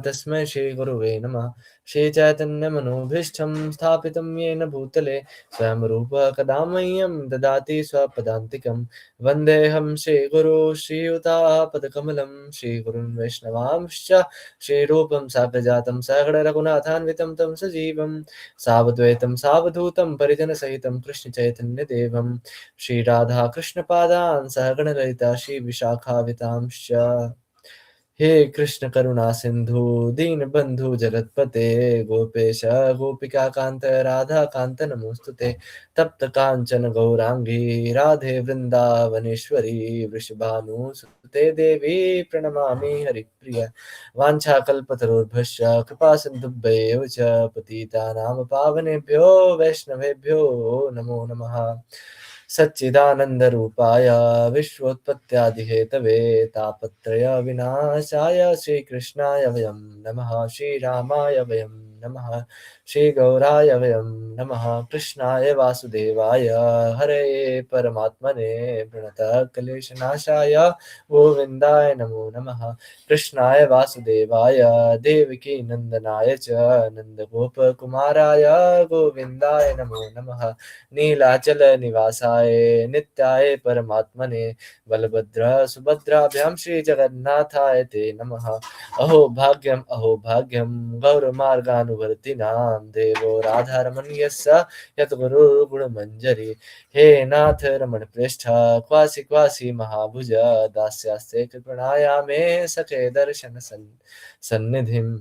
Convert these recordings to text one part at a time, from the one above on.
तस्मै श्रीगुरुवे नमः। श्रीचैतन्यमनोभीष्टं स्थापितं येन भूतले स्वयं रूपः कदा मह्यं ददाति स्वपदान्तिकं। वन्देऽहं श्रीगुरो श्रीयुतापदकमलं श्रीगुरुन् वैष्णवांश्च श्रीरूपं साग्रजातं सहगणरघुनाथान्वितं तं सजीवं सावद्वैतं सावधूतं परिजनसहितं कृष्णचैतन्यदेवं श्रीराधाकृष्णपादान् सहगणललिता श्रीविशाखावितांश्च। हे कृष्ण करुणा सिंधु दीनबंधु जगतपते गोपेश गोपिका कांत राधा कांत नमोस्तुते। तप्त कांचन गौरांगी राधे वृंदावनेश्वरी वृषभानुसुते देवी प्रणमामि हरिप्रिय। वाञ्छाकल्पतरुर्भश्च कृपा सिन्धुभ्येव च पतितानां पावनेभ्यो वैष्णवेभ्यो नमो नमः। सच्चिदानन्दरूपाय विश्वोत्पत्त्यादिहेतवे तापत्रय विनाशाय श्रीकृष्णाय वयं नमः। श्रीरामाय वयं नमः। श्रीगौराय वयं नमः। कृष्णाय वासुदेवाय हरये परमात्मने प्रणतः क्लेशनाशाय गोविन्दाय नमो नमः। कृष्णाय वासुदेवाय देवकी नन्दनाय च नन्दगोपकुमाराय गोविन्दाय नमो नमः। नीलाचल निवासाय नित्याय परमात्मने बलभद्र सुभद्राभ्यां श्रीजगन्नाथाय ते नमः। अहो भाग्यं गौरमार्गानुवर्तिनां देवो राधारमणीयस्य यद्गुरुर्गुणमञ्जरी। हे नाथ रमण पृष्ठ क्वासि क्वासि महाभुज दास्यास्ते कृपणाया मे सखे दर्शन सन्निधिम्।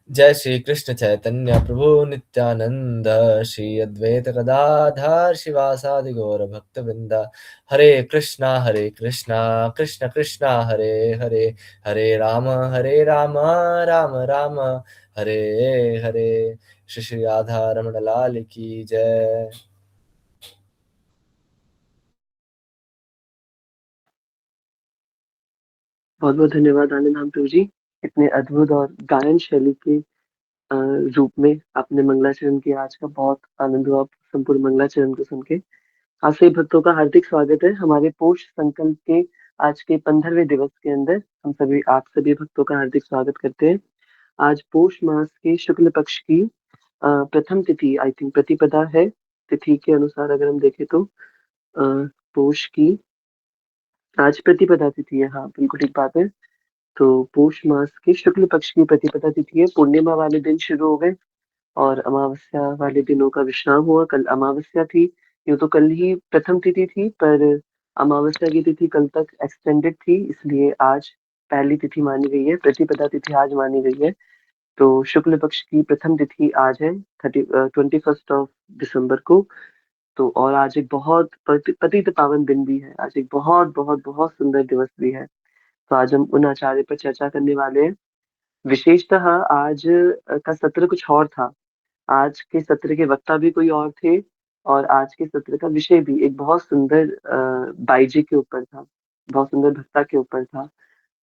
जय श्री कृष्ण चैतन्य प्रभु नित्यानंद श्री अद्वैत गदाधर शिवासादि गौर भक्त वृंद। हरे कृष्णा कृष्ण कृष्णा हरे हरे हरे राम राम राम हरे हरे। श्री श्री राधा रमण लाल की जय। बहुत बहुत धन्यवाद आनंद धाम प्रभु जी, इतने अद्भुत और गायन शैली के रूप में आपने मंगलाचरण किया। आज का बहुत आनंद हुआ संपूर्ण मंगलाचरण को सुन के। आप सभी भक्तों का हार्दिक स्वागत है हमारे पोष संकल्प के आज के 15वें दिवस के अंदर। हम सभी आप सभी भक्तों का हार्दिक स्वागत करते हैं। आज पोष मास के शुक्ल पक्ष की प्रथम तिथि, आई थिंक प्रतिपदा है। तिथि के अनुसार अगर हम देखें तो पोष की आज प्रतिपदा तिथि है। हाँ बिल्कुल ठीक बात है। तो पोष मास के शुक्ल पक्ष की प्रतिपदा तिथि है। पूर्णिमा वाले दिन शुरू हो गए और अमावस्या वाले दिनों का विश्राम हुआ। कल अमावस्या थी। यूं तो कल ही प्रथम तिथि थी, पर अमावस्या की तिथि कल तक एक्सटेंडेड थी, इसलिए आज पहली तिथि मानी गई है। प्रतिपदा तिथि आज मानी गई है। तो शुक्ल पक्ष की प्रथम तिथि आज है 21 दिसंबर को। तो और आज एक बहुत पतित पावन दिन भी है। आज एक बहुत बहुत बहुत सुंदर दिवस भी है। तो आज हम उन आचार्य पर चर्चा करने वाले हैं। विशेषतः आज का सत्र कुछ और था। आज के सत्र के वक्ता भी कोई और थे और आज के सत्र का विषय भी एक बहुत सुंदर बाईजी के ऊपर था, बहुत सुंदर भक्ता के ऊपर था।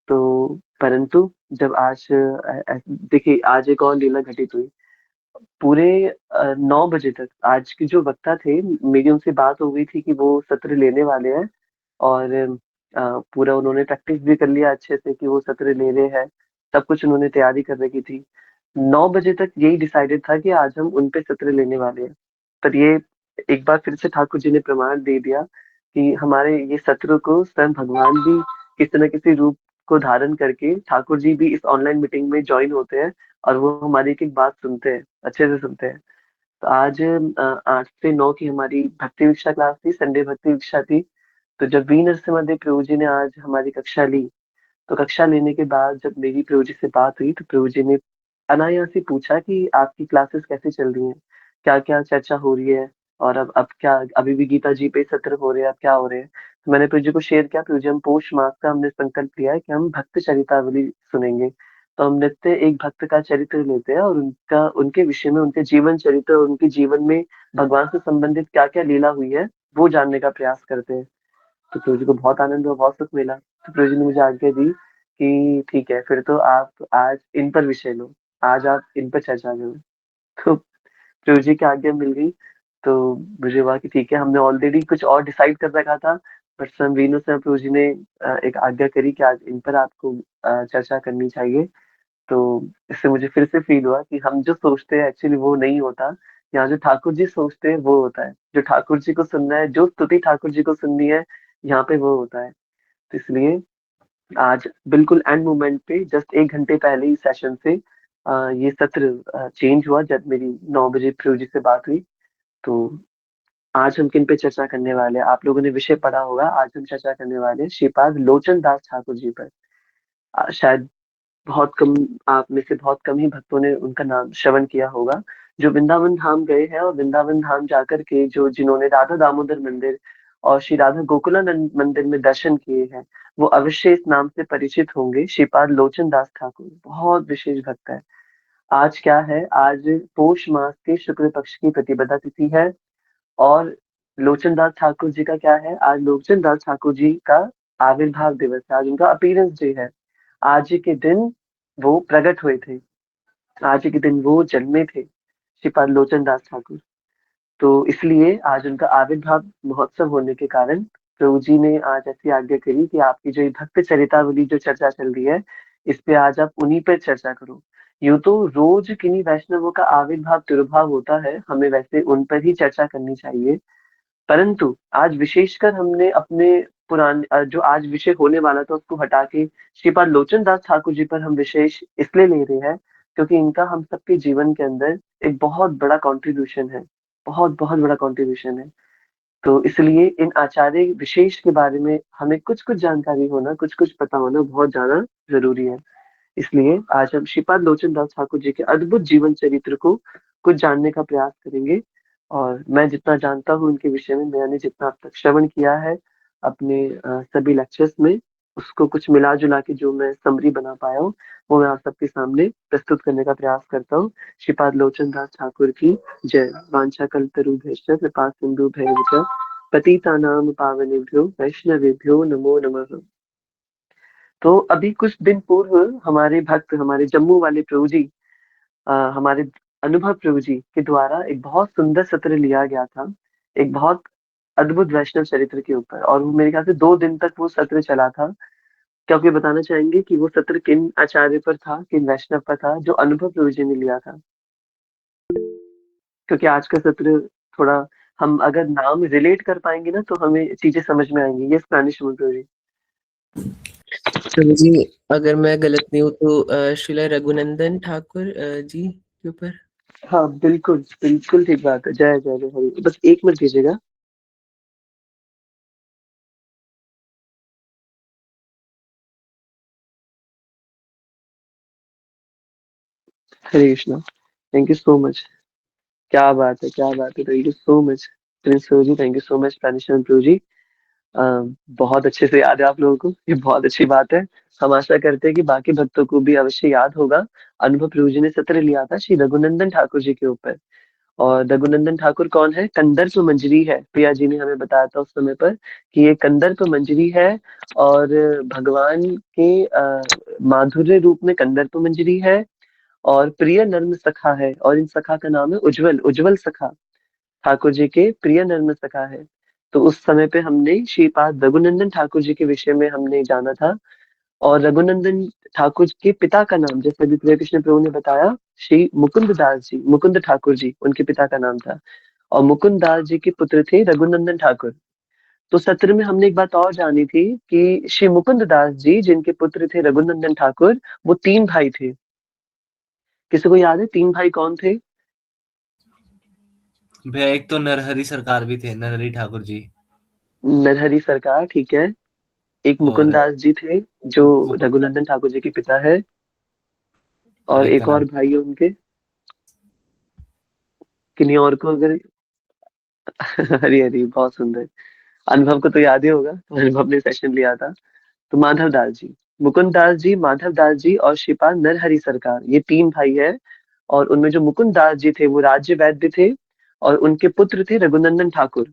तो परंतु जब आज देखिए आज एक और लीला घटित हुई। पूरे 9 बजे तक आज के जो वक्ता थे, मेरी उनसे बात हो गई थी कि वो सत्र लेने वाले हैं और पूरा उन्होंने प्रैक्टिस भी कर लिया अच्छे से कि वो सत्र ले रहे हैं। सब कुछ उन्होंने तैयारी कर रखी थी। 9 बजे तक यही डिसाइडेड था कि आज हम उन पे सत्र लेने वाले हैं। पर ये एक बार फिर से ठाकुर जी ने प्रमाण दे दिया कि हमारे ये सत्र को स्वयं भगवान भी किसी न किसी रूप को धारण करके ठाकुर जी भी इस ऑनलाइन मीटिंग में ज्वाइन होते हैं और वो हमारी एक एक बात सुनते हैं, अच्छे से सुनते हैं। तो आज 8 से 9 की हमारी भक्ति विक्षा क्लास थी, संडे भक्ति विक्षा थी। तो जब वी नरसिम्हा प्रभु जी ने आज हमारी कक्षा ली, तो कक्षा लेने के बाद जब मेरी प्रभु जी से बात हुई तो प्रभु जी ने अनायास ही पूछा कि आपकी क्लासेस कैसे चल रही हैं, क्या क्या चर्चा हो रही है और अब क्या अभी भी गीता जी पे सत्र हो रहे हैं, अब क्या हो रहे हैं। तो मैंने प्रभु जी को शेयर किया। प्रभु जी हम पोष मास का हमने संकल्प लिया है कि हम भक्त चरितावली सुनेंगे। तो हम नित्य एक भक्त का चरित्र लेते हैं और उनका उनके विषय में उनके जीवन चरित्र और उनके जीवन में भगवान से संबंधित क्या क्या लीला हुई है वो जानने का प्रयास करते हैं। तो प्रभु जी को बहुत आनंद हुआ, बहुत सुख मिला। तो प्रभु जी ने मुझे आज्ञा दी कि ठीक है फिर तो आप आज इन पर विषय लो, आज आप इन पर चर्चा करो। तो प्रभु जी की आज्ञा मिल गई। तो मुझे हुआ कि ठीक है, हमने ऑलरेडी कुछ और डिसाइड कर रखा था, बट स्वयं वीनू से प्रभु जी ने एक आज्ञा करी कि आज इन पर आपको चर्चा करनी चाहिए। तो इससे मुझे फिर से फ़ील हुआ कि हम जो सोचते हैं एक्चुअली वो नहीं होता। यहाँ जो ठाकुर जी सोचते हैं वो होता है। जो ठाकुर जी को सुनना है, जो स्तुति ठाकुर जी को सुननी है, यहाँ पे वो होता है। तो इसलिए आज बिल्कुल एंड मोमेंट पे जस्ट 1 घंटे पहले ही सेशन से ये सत्र चेंज हुआ जब मेरी 9 बजे प्रभु जी से बात हुई। तो आज हम किन पे चर्चा करने वाले हैं? आप लोगों ने विषय पढ़ा होगा, आज हम चर्चा करने वाले हैं श्रीपाद लोचन दास ठाकुर जी पर। शायद बहुत कम आप में से बहुत कम ही भक्तों ने उनका नाम श्रवण किया होगा, जो वृंदावन धाम गए हैं और वृंदावन धाम जाकर के जो जिन्होंने राधा दामोदर मंदिर और श्री राधा गोकुलानंद मंदिर में दर्शन किए हैं, वो अवश्य इस नाम से परिचित होंगे, श्रीपाद लोचन दास ठाकुर। बहुत विशेष भक्त है। आज क्या है? आज पोष मास के शुक्ल पक्ष की प्रतिपदा तिथि है और लोचन दास ठाकुर जी का क्या है? आज लोचन दास ठाकुर जी का आविर्भाव दिवस है, आज उनका अपीयरेंस डे है। आज ही के दिन वो प्रकट हुए थे, आज ही के दिन वो जन्मे थे, श्रीपाद लोचन दास ठाकुर। तो इसलिए आज उनका आविर्भाव महोत्सव होने के कारण प्रभु जी ने आज ऐसी आज्ञा करी कि आपकी जो ये भक्त चरितावली जो चर्चा चल रही है, इस पे आज आप उन्हीं पे चर्चा करो। यूं तो रोज किन्हीं वैष्णवों का आविर्भाव तिरुभाव होता है, हमें वैसे उन पर ही चर्चा करनी चाहिए। परंतु आज विशेषकर हमने अपने पुराने जो आज विषय होने वाला था उसको हटा के श्रीपाद लोचन दास ठाकुर जी पर हम विशेष इसलिए ले रहे हैं क्योंकि इनका हम सबके जीवन के अंदर एक बहुत बड़ा कंट्रीब्यूशन है, बहुत बहुत बड़ा कंट्रीब्यूशन है। तो इसलिए इन आचार्य विशेष के बारे में हमें कुछ कुछ जानकारी होना, कुछ कुछ पता होना बहुत ज्यादा जरूरी है। इसलिए आज हम श्रीपाद लोचन दास ठाकुर जी के अद्भुत जीवन चरित्र को कुछ जानने का प्रयास करेंगे। और मैं जितना जानता हूँ उनके विषय में, मैंने जितना अब तक श्रवण किया है अपने सभी लेक्चर्स में, उसको कुछ मिला जुला के जो मैं समरी बना पाया हूँ, वो मैं आप सबके सामने प्रस्तुत करने का प्रयास करता हूँ। श्रीपाद लोचन दास ठाकुर की जय। वांछा कल्पतरुभ्यश्च कृपा सिंधु भैरव पतितानां पावनेभ्यो वैष्णवेभ्यो नमो नमः। तो अभी कुछ दिन पूर्व हमारे भक्त, हमारे जम्मू वाले प्रभु जी, हमारे अनुभव प्रभु जी के द्वारा एक बहुत सुंदर सत्र लिया गया था, एक बहुत अद्भुत वैष्णव चरित्र के ऊपर, और वो मेरे ख्याल से 2 दिन तक वो सत्र चला था। क्या आप ये बताना चाहेंगे कि वो सत्र किन आचार्य पर था, किन वैष्णव पर था, जो अनुभव प्रभु जी ने लिया था? क्योंकि आज का सत्र थोड़ा, हम अगर नाम रिलेट कर पाएंगे ना तो हमें चीजें समझ में आएंगी। यस प्राणेश प्रभु जी। प्रभु जी, अगर मैं गलत नहीं हूँ तो श्रीला रघुनंदन ठाकुर जी के ऊपर। हाँ बिल्कुल बिल्कुल ठीक बात है। जय जय जय हरि। बस 1 मिनट दीजिएगा। Hare Krishna. Thank you so much. क्या बात है, क्या बात है। Thank you so much Prince Prabhu ji, thank you so much Praneshwar Prabhu ji. अ, बहुत अच्छे से याद है आप लोगों को, ये बहुत अच्छी बात है। हम आशा करते हैं कि बाकी भक्तों को भी अवश्य याद होगा। अनुभव प्रभु जी ने सत्र लिया था श्री रघुनंदन ठाकुर जी के ऊपर। और रघुनंदन ठाकुर कौन है? कंदर्प मंजरी है। प्रिया जी ने हमें बताया था उस समय पर कि ये कंदर्प मंजरी है, और भगवान के माधुर्य रूप में कंदर्प मंजरी है, और प्रिय नर्म सखा है, और इन सखा का नाम है उज्जवल, उज्जवल सखा। ठाकुर जी के प्रिय नर्म सखा है। तो उस समय पे हमने श्रीपाद रघुनंदन ठाकुर जी के विषय में हमने जाना था। और रघुनंदन ठाकुर के पिता का नाम, जैसे अभी प्रिय कृष्ण प्रभु ने बताया, श्री मुकुंद दास जी, मुकुंद ठाकुर जी उनके पिता का नाम था। और मुकुंद दास जी के पुत्र थे रघुनंदन ठाकुर। तो सत्र में हमने एक बात और जानी थी कि श्री मुकुंद दास जी जिनके पुत्र थे रघुनंदन ठाकुर, वो 3 भाई थे। किसी को याद है 3 भाई कौन थे? भैया एक तो नरहरि सरकार भी थे, नरहरि ठाकुर जी। नरहरि सरकार, ठीक है। एक मुकुंद और दास जी थे जो मुकुंद, रघुनंदन ठाकुर जी के पिता है। और और एक का एक और नाम भाई है उनके, किन्हीं और को अगर हरी हरी, बहुत सुंदर। अनुभव को तो याद ही होगा, तो अनुभव ने सेशन लिया था। तो माधव दास जी, मुकुंद दास जी, माधव दास जी और श्रीपाद नरहरि सरकार, ये 3 भाई है। और उनमें जो मुकुंद दास जी थे वो राज्य वैद्य थे, और उनके पुत्र थे रघुनंदन ठाकुर।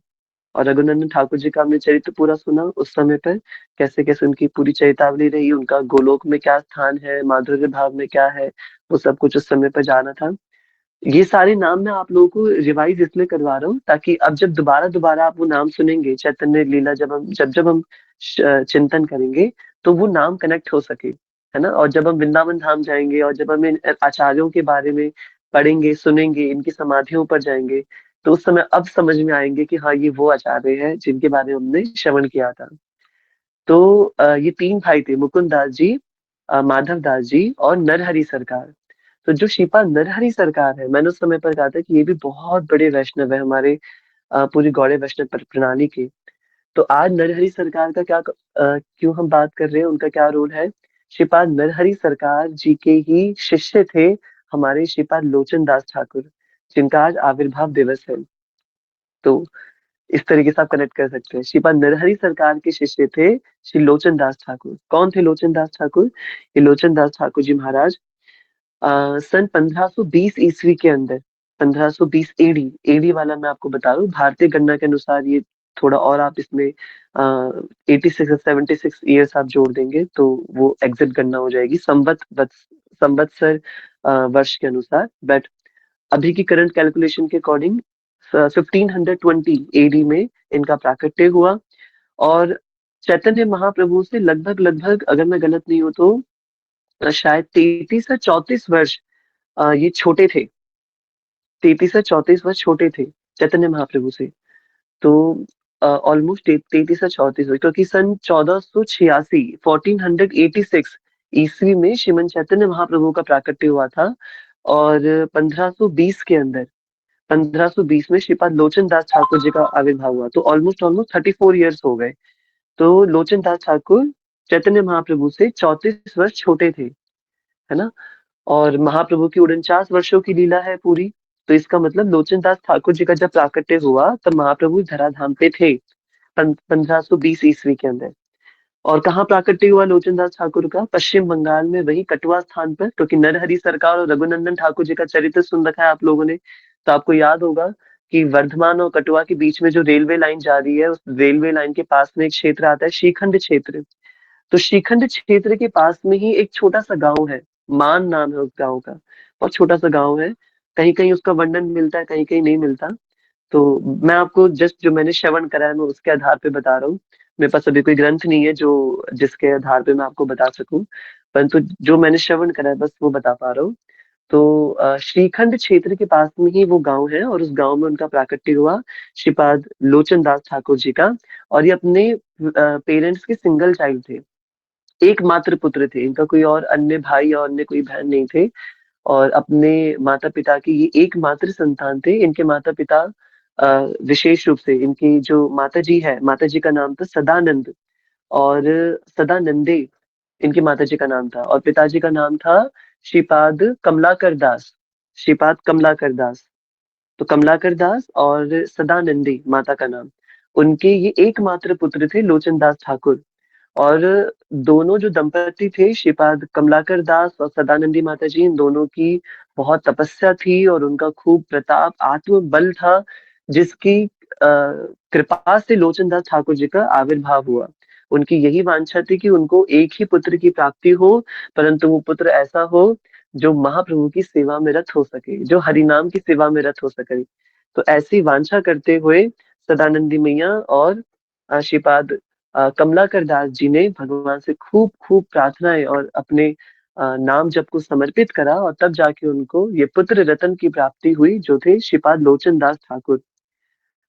और रघुनंदन ठाकुर जी का हमने चरित्र पूरा सुना उस समय पर, कैसे कैसे उनकी पूरी चरितावली रही, उनका गोलोक में क्या स्थान है, माधुर्य भाव में क्या है, वो सब कुछ उस समय पर जाना था। ये सारे नाम मैं आप लोगों को रिवाइज इसलिए करवा रहा हूँ ताकि अब जब दोबारा दोबारा आप वो नाम सुनेंगे, चैतन्य लीला जब हम चिंतन करेंगे, तो वो नाम कनेक्ट हो सके। है ना? और जब हम वृंदावन धाम जाएंगे और जब हम इन आचार्यों के बारे में पढ़ेंगे, सुनेंगे, इनकी समाधियों पर जाएंगे, तो उस समय अब समझ में आएंगे कि हाँ, ये वो आचार्य हैं जिनके बारे में हमने श्रवण किया था। तो ये तीन भाई थे, मुकुंद दास जी, माधव दास जी और नरहरि सरकार। तो जो श्रीपाद नरहरि सरकार है, मैंने उस समय पर कहा था कि ये भी बहुत बड़े वैष्णव है हमारे पूरी गौड़े वैष्णव प्रणाली के। तो आज नरहरि सरकार का क्यों हम बात कर रहे हैं, उनका क्या रोल है? श्रीपाद नरहरि सरकार जी के ही शिष्य थे हमारे श्रीपाद लोचन दास ठाकुर, जिनका आज आविर्भाव दिवस है। तो इस तरीके से आप कनेक्ट कर सकते हैं। श्रीपाद नरहरि सरकार के शिष्य थे श्री लोचन दास ठाकुर। कौन थे लोचन दास ठाकुर? ये लोचन दास ठाकुर जी महाराज सन 1520 ईस्वी के अंदर, 1520 एडी, एडी वाला मैं आपको बता रहा हूँ, भारतीय गणना के अनुसार ये थोड़ा और आप इसमें 86 और 76 ईयर्स आप जोड़ देंगे तो वो एग्जैक्ट गणना हो जाएगी संवत्सर वर्ष के अनुसार। बट अभी की करंट कैलकुलेशन के अकॉर्डिंग 1520 एडी में इनका प्राकट्य हुआ। और चैतन्य महाप्रभु से लगभग लगभग, अगर मैं गलत नहीं हूँ तो शायद 33 से 34 वर्ष ये छोटे थे, 33 से 34 वर्ष छोटे थे चैतन्य महाप्रभु से। तो ऑलमोस्ट 33 से 34 वर्ष, क्योंकि सन 1486 1486 ईस्वी में श्रीमन चैतन्य महाप्रभु का प्राकट्य हुआ था। और 1520 के अंदर, 1520 में श्रीपाद लोचन दास ठाकुर जी का आविर्भाव हुआ। तो ऑलमोस्ट ऑलमोस्ट 34 ईयर्स हो गए। तो लोचन दास ठाकुर चैतन्य महाप्रभु से 34 वर्ष छोटे थे, है ना? और महाप्रभु की 49 वर्षों की लीला है पूरी। तो इसका मतलब लोचन दास ठाकुर जी का जब प्राकट्य हुआ तब महाप्रभु धराधाम पे थे 1520 ईस्वी के अंदर। और कहाँ प्राकट्य हुआ लोचन दास ठाकुर का? पश्चिम बंगाल में, वही कटवा स्थान पर, क्योंकि नरहरि सरकार और रघुनंदन ठाकुर जी का चरित्र सुन रखा है आप लोगों ने। तो आपको याद होगा कि वर्धमान और कटवा के बीच में जो रेलवे लाइन जा रही है, उस रेलवे लाइन के पास में एक क्षेत्र आता है श्रीखंड क्षेत्र। तो श्रीखंड क्षेत्र के पास में ही एक छोटा सा गांव है, मान नाम है उस गांव का। बहुत छोटा सा गांव है, कहीं कहीं उसका वर्णन मिलता है, कहीं कहीं नहीं मिलता। तो मैं आपको जस्ट जो मैंने श्रवण करा है मैं उसके आधार पे बता रहा हूँ। मेरे पास अभी कोई ग्रंथ नहीं है जो जिसके आधार पे मैं आपको बता सकूं, परंतु जो मैंने श्रवण करा है बस वो बता पा रहा हूँ। तो श्रीखंड क्षेत्र के पास में ही वो गांव है और उस गांव में उनका प्राकट्य हुआ श्रीपाद लोचन दास ठाकुर जी का। और ये अपने पेरेंट्स के सिंगल चाइल्ड थे, एकमात्र पुत्र थे इनका, कोई और अन्य भाई और अन्य कोई बहन नहीं थे। और अपने माता पिता की ये एकमात्र संतान थे। इनके माता पिता विशेष रूप से इनकी जो माता जी है, माता जी का नाम था सदानंद और सदानंदे, इनकी माता जी का नाम था। और पिताजी का नाम था श्रीपाद कमलाकर दास, श्रीपाद कमलाकर दास। तो कमलाकर दास और सदानंदी माता का नाम। उनके ये एकमात्र पुत्र थे लोचन दास ठाकुर। और दोनों जो दंपति थे श्रीपाद कमलाकर दास और सदानंदी माता जी, इन दोनों की बहुत तपस्या थी और उनका खूब प्रताप आत्मबल था, जिसकी कृपा से लोचन दास ठाकुर जी का आविर्भाव हुआ। उनकी यही वांछा थी कि उनको एक ही पुत्र की प्राप्ति हो, परंतु वो पुत्र ऐसा हो जो महाप्रभु की सेवा में रत हो सके, जो हरिनाम की सेवा में रत हो सके। तो ऐसी वांछा करते हुए सदानंदी मैया और श्रीपाद कमलाकर दास जी ने भगवान से खूब खूब प्रार्थनाएं और अपने नाम जप को समर्पित करा, और तब जाके उनको ये पुत्र रतन की प्राप्ति हुई जो थे श्रीपाद लोचन दास ठाकुर।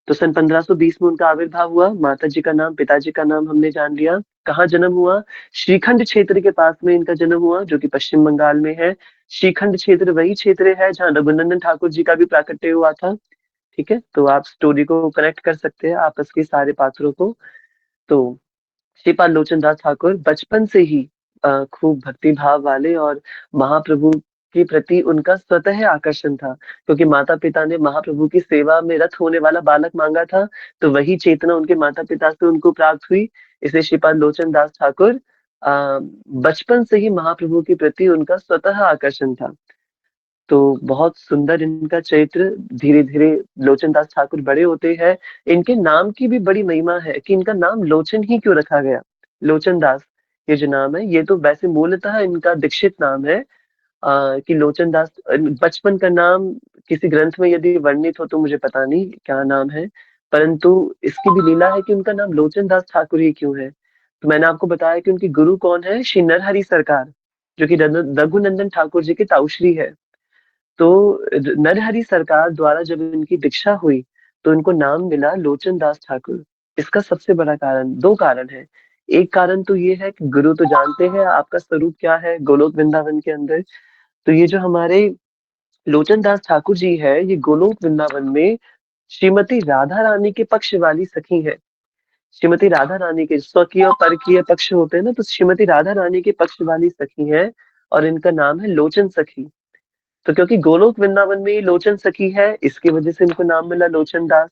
तो सन 1520 में उनका आविर्भाव हुआ। माता जी का नाम, पिताजी का नाम हमने जान लिया। कहाँ जन्म हुआ? श्रीखंड क्षेत्र के पास में इनका जन्म हुआ, जो कि पश्चिम बंगाल में है। श्रीखंड क्षेत्र वही क्षेत्र है जहाँ रघुनंदन ठाकुर जी का भी प्राकट्य हुआ था। ठीक है, तो आप स्टोरी को कनेक्ट कर सकते हैं आपस के सारे पात्रों को। तो श्रीपाद लोचन दास ठाकुर बचपन से ही खूब भक्ति भाव वाले और महाप्रभु के प्रति उनका स्वतः आकर्षण था, क्योंकि माता पिता ने महाप्रभु की सेवा में रत होने वाला बालक मांगा था। तो वही चेतना उनके माता पिता से उनको प्राप्त हुई। इसलिए श्रीपाद लोचन दास ठाकुर बचपन से ही महाप्रभु के प्रति उनका स्वतः आकर्षण था। तो बहुत सुंदर इनका चरित्र। धीरे धीरे लोचन दास ठाकुर बड़े होते हैं। इनके नाम की भी बड़ी महिमा है कि इनका नाम लोचन ही क्यों रखा गया। लोचन दास ये जो नाम है, ये तो वैसे मूलतः इनका दीक्षित नाम है। कि लोचन दास बचपन का नाम किसी ग्रंथ में यदि वर्णित हो तो मुझे पता नहीं क्या नाम है, परंतु इसकी भी लीला है कि उनका नाम लोचन दास ठाकुर ही क्यों है। तो मैंने आपको बताया कि उनके गुरु कौन है, श्री नरहरि सरकार। जो कि रघुनंदन ठाकुर जी की ताऊश्री है। तो नरहरि सरकार द्वारा जब इनकी दीक्षा हुई तो इनको नाम मिला लोचन दास ठाकुर। इसका सबसे बड़ा कारण, दो कारण है। एक कारण तो ये है कि गुरु तो जानते हैं आपका स्वरूप क्या है गोलोक वृंदावन के अंदर। तो ये जो हमारे लोचन दास ठाकुर जी है, ये गोलोक वृंदावन में श्रीमती राधा रानी के पक्ष वाली सखी है। श्रीमती राधा रानी के स्वकीय और परकीय पक्ष होते हैं ना, तो श्रीमती राधा रानी के पक्ष वाली सखी है और इनका नाम है लोचन सखी। तो क्योंकि गोलोक वृंदावन में ये लोचन सखी है, इसकी वजह से इनको नाम मिला लोचन दास।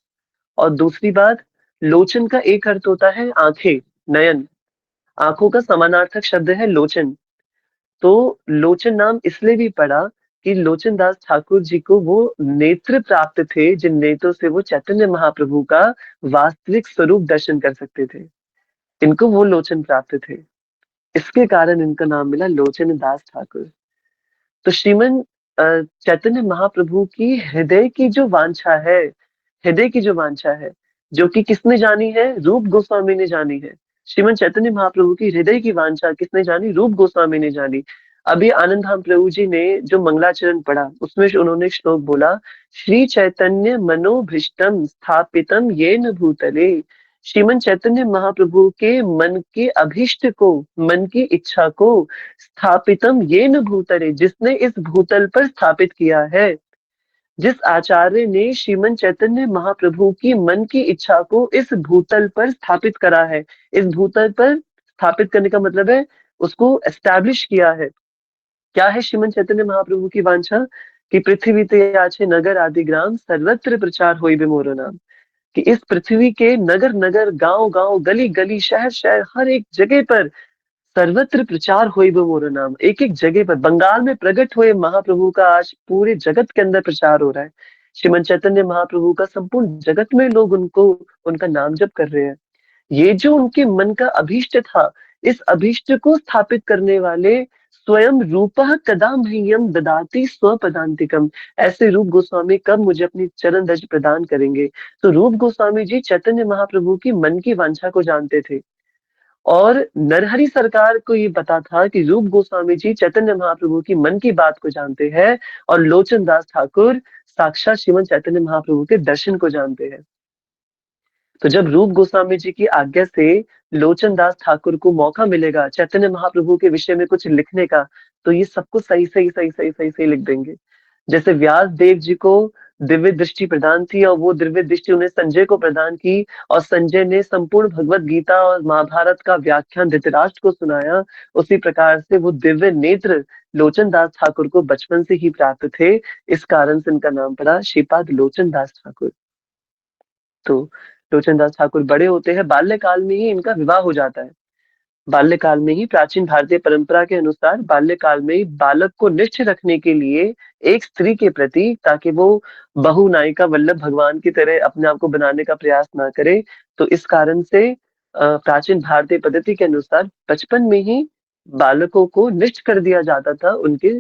और दूसरी बात, लोचन का एक अर्थ होता है आंखें, नयन। आंखों का समानार्थक शब्द है लोचन। तो लोचन नाम इसलिए भी पड़ा कि लोचन दास ठाकुर जी को वो नेत्र प्राप्त थे जिन नेत्रों से वो चैतन्य महाप्रभु का वास्तविक स्वरूप दर्शन कर सकते थे। इनको वो लोचन प्राप्त थे, इसके कारण इनका नाम मिला लोचन दास ठाकुर। तो श्रीमन चैतन्य महाप्रभु की हृदय की जो वांछा है, हृदय की जो वांछा है, जो कि किसने जानी है? रूप गोस्वामी ने जानी है। श्रीमन चैतन्य महाप्रभु की हृदय की वांछा किसने जानी? रूप गोस्वामी ने जानी। अभी आनंद धाम प्रभु जी ने जो मंगलाचरण पढ़ा उसमें उन्होंने श्लोक बोला, श्री चैतन्य मनोभीष्टम स्थापितम येन भूतले। श्रीमन चैतन्य महाप्रभु के मन के अभीष्ट को, मन की इच्छा को स्थापितम येन भूतले, जिसने इस भूतल पर स्थापित किया है। जिस आचार्य ने श्रीमन चैतन्य महाप्रभु की मन की इच्छा को इस भूतल पर स्थापित करा है, इस भूतल पर स्थापित करने का मतलब है उसको एस्टैब्लिश किया है। क्या है श्रीमन चैतन्य महाप्रभु की वांछा? कि पृथ्वी ते आछे नगर आदि ग्राम सर्वत्र प्रचार होई बे मोरो नाम। कि इस पृथ्वी के नगर नगर, गांव गांव, गली गली, शहर शहर, हर एक जगह पर सर्वत्र प्रचार हुई वो मोर नाम। एक एक जगह पर बंगाल में प्रकट हुए महाप्रभु का आज पूरे जगत के अंदर प्रचार हो रहा है। श्रीमन चैतन्य महाप्रभु का संपूर्ण जगत में लोग उनको, उनका नाम जप कर रहे हैं। ये जो उनके मन का अभीष्ट था, इस अभीष्ट को स्थापित करने वाले स्वयं रूपः कदा मह्यम ददाति स्वपदान्तिकम। ऐसे रूप गोस्वामी कब मुझे अपनी चरण रज प्रदान करेंगे? तो रूप गोस्वामी जी चैतन्य महाप्रभु की मन की वांछा को जानते थे। और नरहरि सरकार को ये पता था कि रूप गोस्वामी जी चैतन्य महाप्रभु की मन की बात को जानते हैं और लोचन दास ठाकुर साक्षात श्रीमन चैतन्य महाप्रभु के दर्शन को जानते हैं। तो जब रूप गोस्वामी जी की आज्ञा से लोचन दास ठाकुर को मौका मिलेगा चैतन्य महाप्रभु के विषय में कुछ लिखने का, तो ये सब कुछ सही लिख देंगे। जैसे व्यास देव जी को दिव्य दृष्टि प्रदान थी और वो दिव्य दृष्टि उन्हें संजय को प्रदान की, और संजय ने संपूर्ण भगवत गीता और महाभारत का व्याख्यान धृतराष्ट्र को सुनाया, उसी प्रकार से वो दिव्य नेत्र लोचन दास ठाकुर को बचपन से ही प्राप्त थे। इस कारण से इनका नाम पड़ा श्रीपाद लोचन दास ठाकुर। तो लोचन दास ठाकुर बड़े होते हैं, बाल्यकाल में ही इनका विवाह हो जाता है। बाल्यकाल में ही, प्राचीन भारतीय परंपरा के अनुसार बाल्यकाल में ही बालक को निष्ठ रखने के लिए एक स्त्री के प्रति, ताकि वो बहु नायिका वल्लभ भगवान की तरह अपने आप को बनाने का प्रयास ना करे, तो इस कारण से प्राचीन भारतीय पद्धति के अनुसार बचपन में ही बालकों को निष्ठ कर दिया जाता था उनके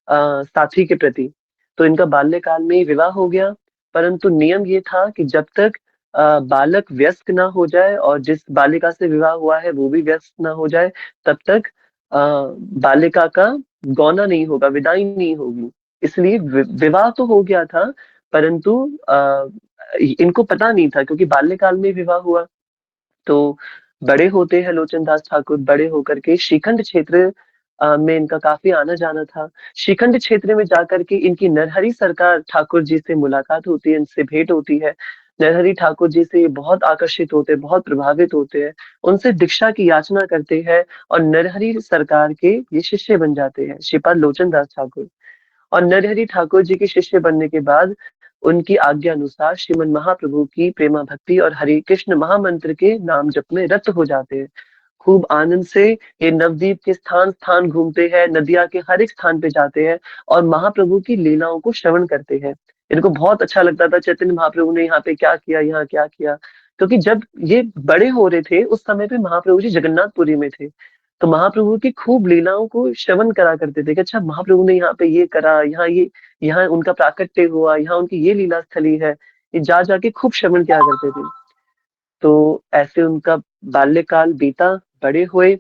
साथी के प्रति। तो इनका बाल्यकाल में ही विवाह हो गया, परंतु नियम ये था कि जब तक बालक व्यस्क ना हो जाए और जिस बालिका से विवाह हुआ है वो भी व्यस्क ना हो जाए, तब तक बालिका का गौना नहीं होगा, विदाई नहीं होगी। इसलिए विवाह तो हो गया था, परंतु इनको पता नहीं था क्योंकि बाल्यकाल में विवाह हुआ। तो बड़े होते हैं लोचन दास ठाकुर, बड़े होकर के श्रीखंड क्षेत्र में इनका काफी आना जाना था। श्रीखंड क्षेत्र में जाकर के इनकी नरहरि सरकार ठाकुर जी से मुलाकात होती है, इनसे भेंट होती है। नरहरि ठाकुर जी से ये बहुत आकर्षित होते हैं, बहुत प्रभावित होते हैं, उनसे दीक्षा की याचना करते हैं और नरहरि सरकार के ये शिष्य बन जाते हैं, श्रीपाद लोचन दास ठाकुर। और नरहरि ठाकुर जी के शिष्य बनने के बाद उनकी आज्ञा अनुसार श्रीमन महाप्रभु की प्रेमा भक्ति और हरे कृष्ण महामंत्र के नाम जप में रत हो जाते हैं। खूब आनंद से ये नवद्वीप के स्थान स्थान घूमते हैं, नदिया के हर एक स्थान पे जाते हैं और महाप्रभु की लीलाओं को श्रवण करते हैं। इनको बहुत अच्छा लगता था चैतन्य महाप्रभु ने यहाँ पे क्या किया, यहाँ क्या किया। क्योंकि जब ये बड़े हो रहे थे उस समय पे महाप्रभु जी जगन्नाथपुरी में थे, तो महाप्रभु की खूब लीलाओं को श्रवण करा करते थे कि अच्छा महाप्रभु ने यहाँ पे ये करा, यहाँ ये, यहाँ उनका प्राकट्य हुआ, यहाँ उनकी ये लीला स्थली है। ये जा जाके खूब श्रवण किया करते थे। तो ऐसे उनका बाल्यकाल बीता, बड़े हुए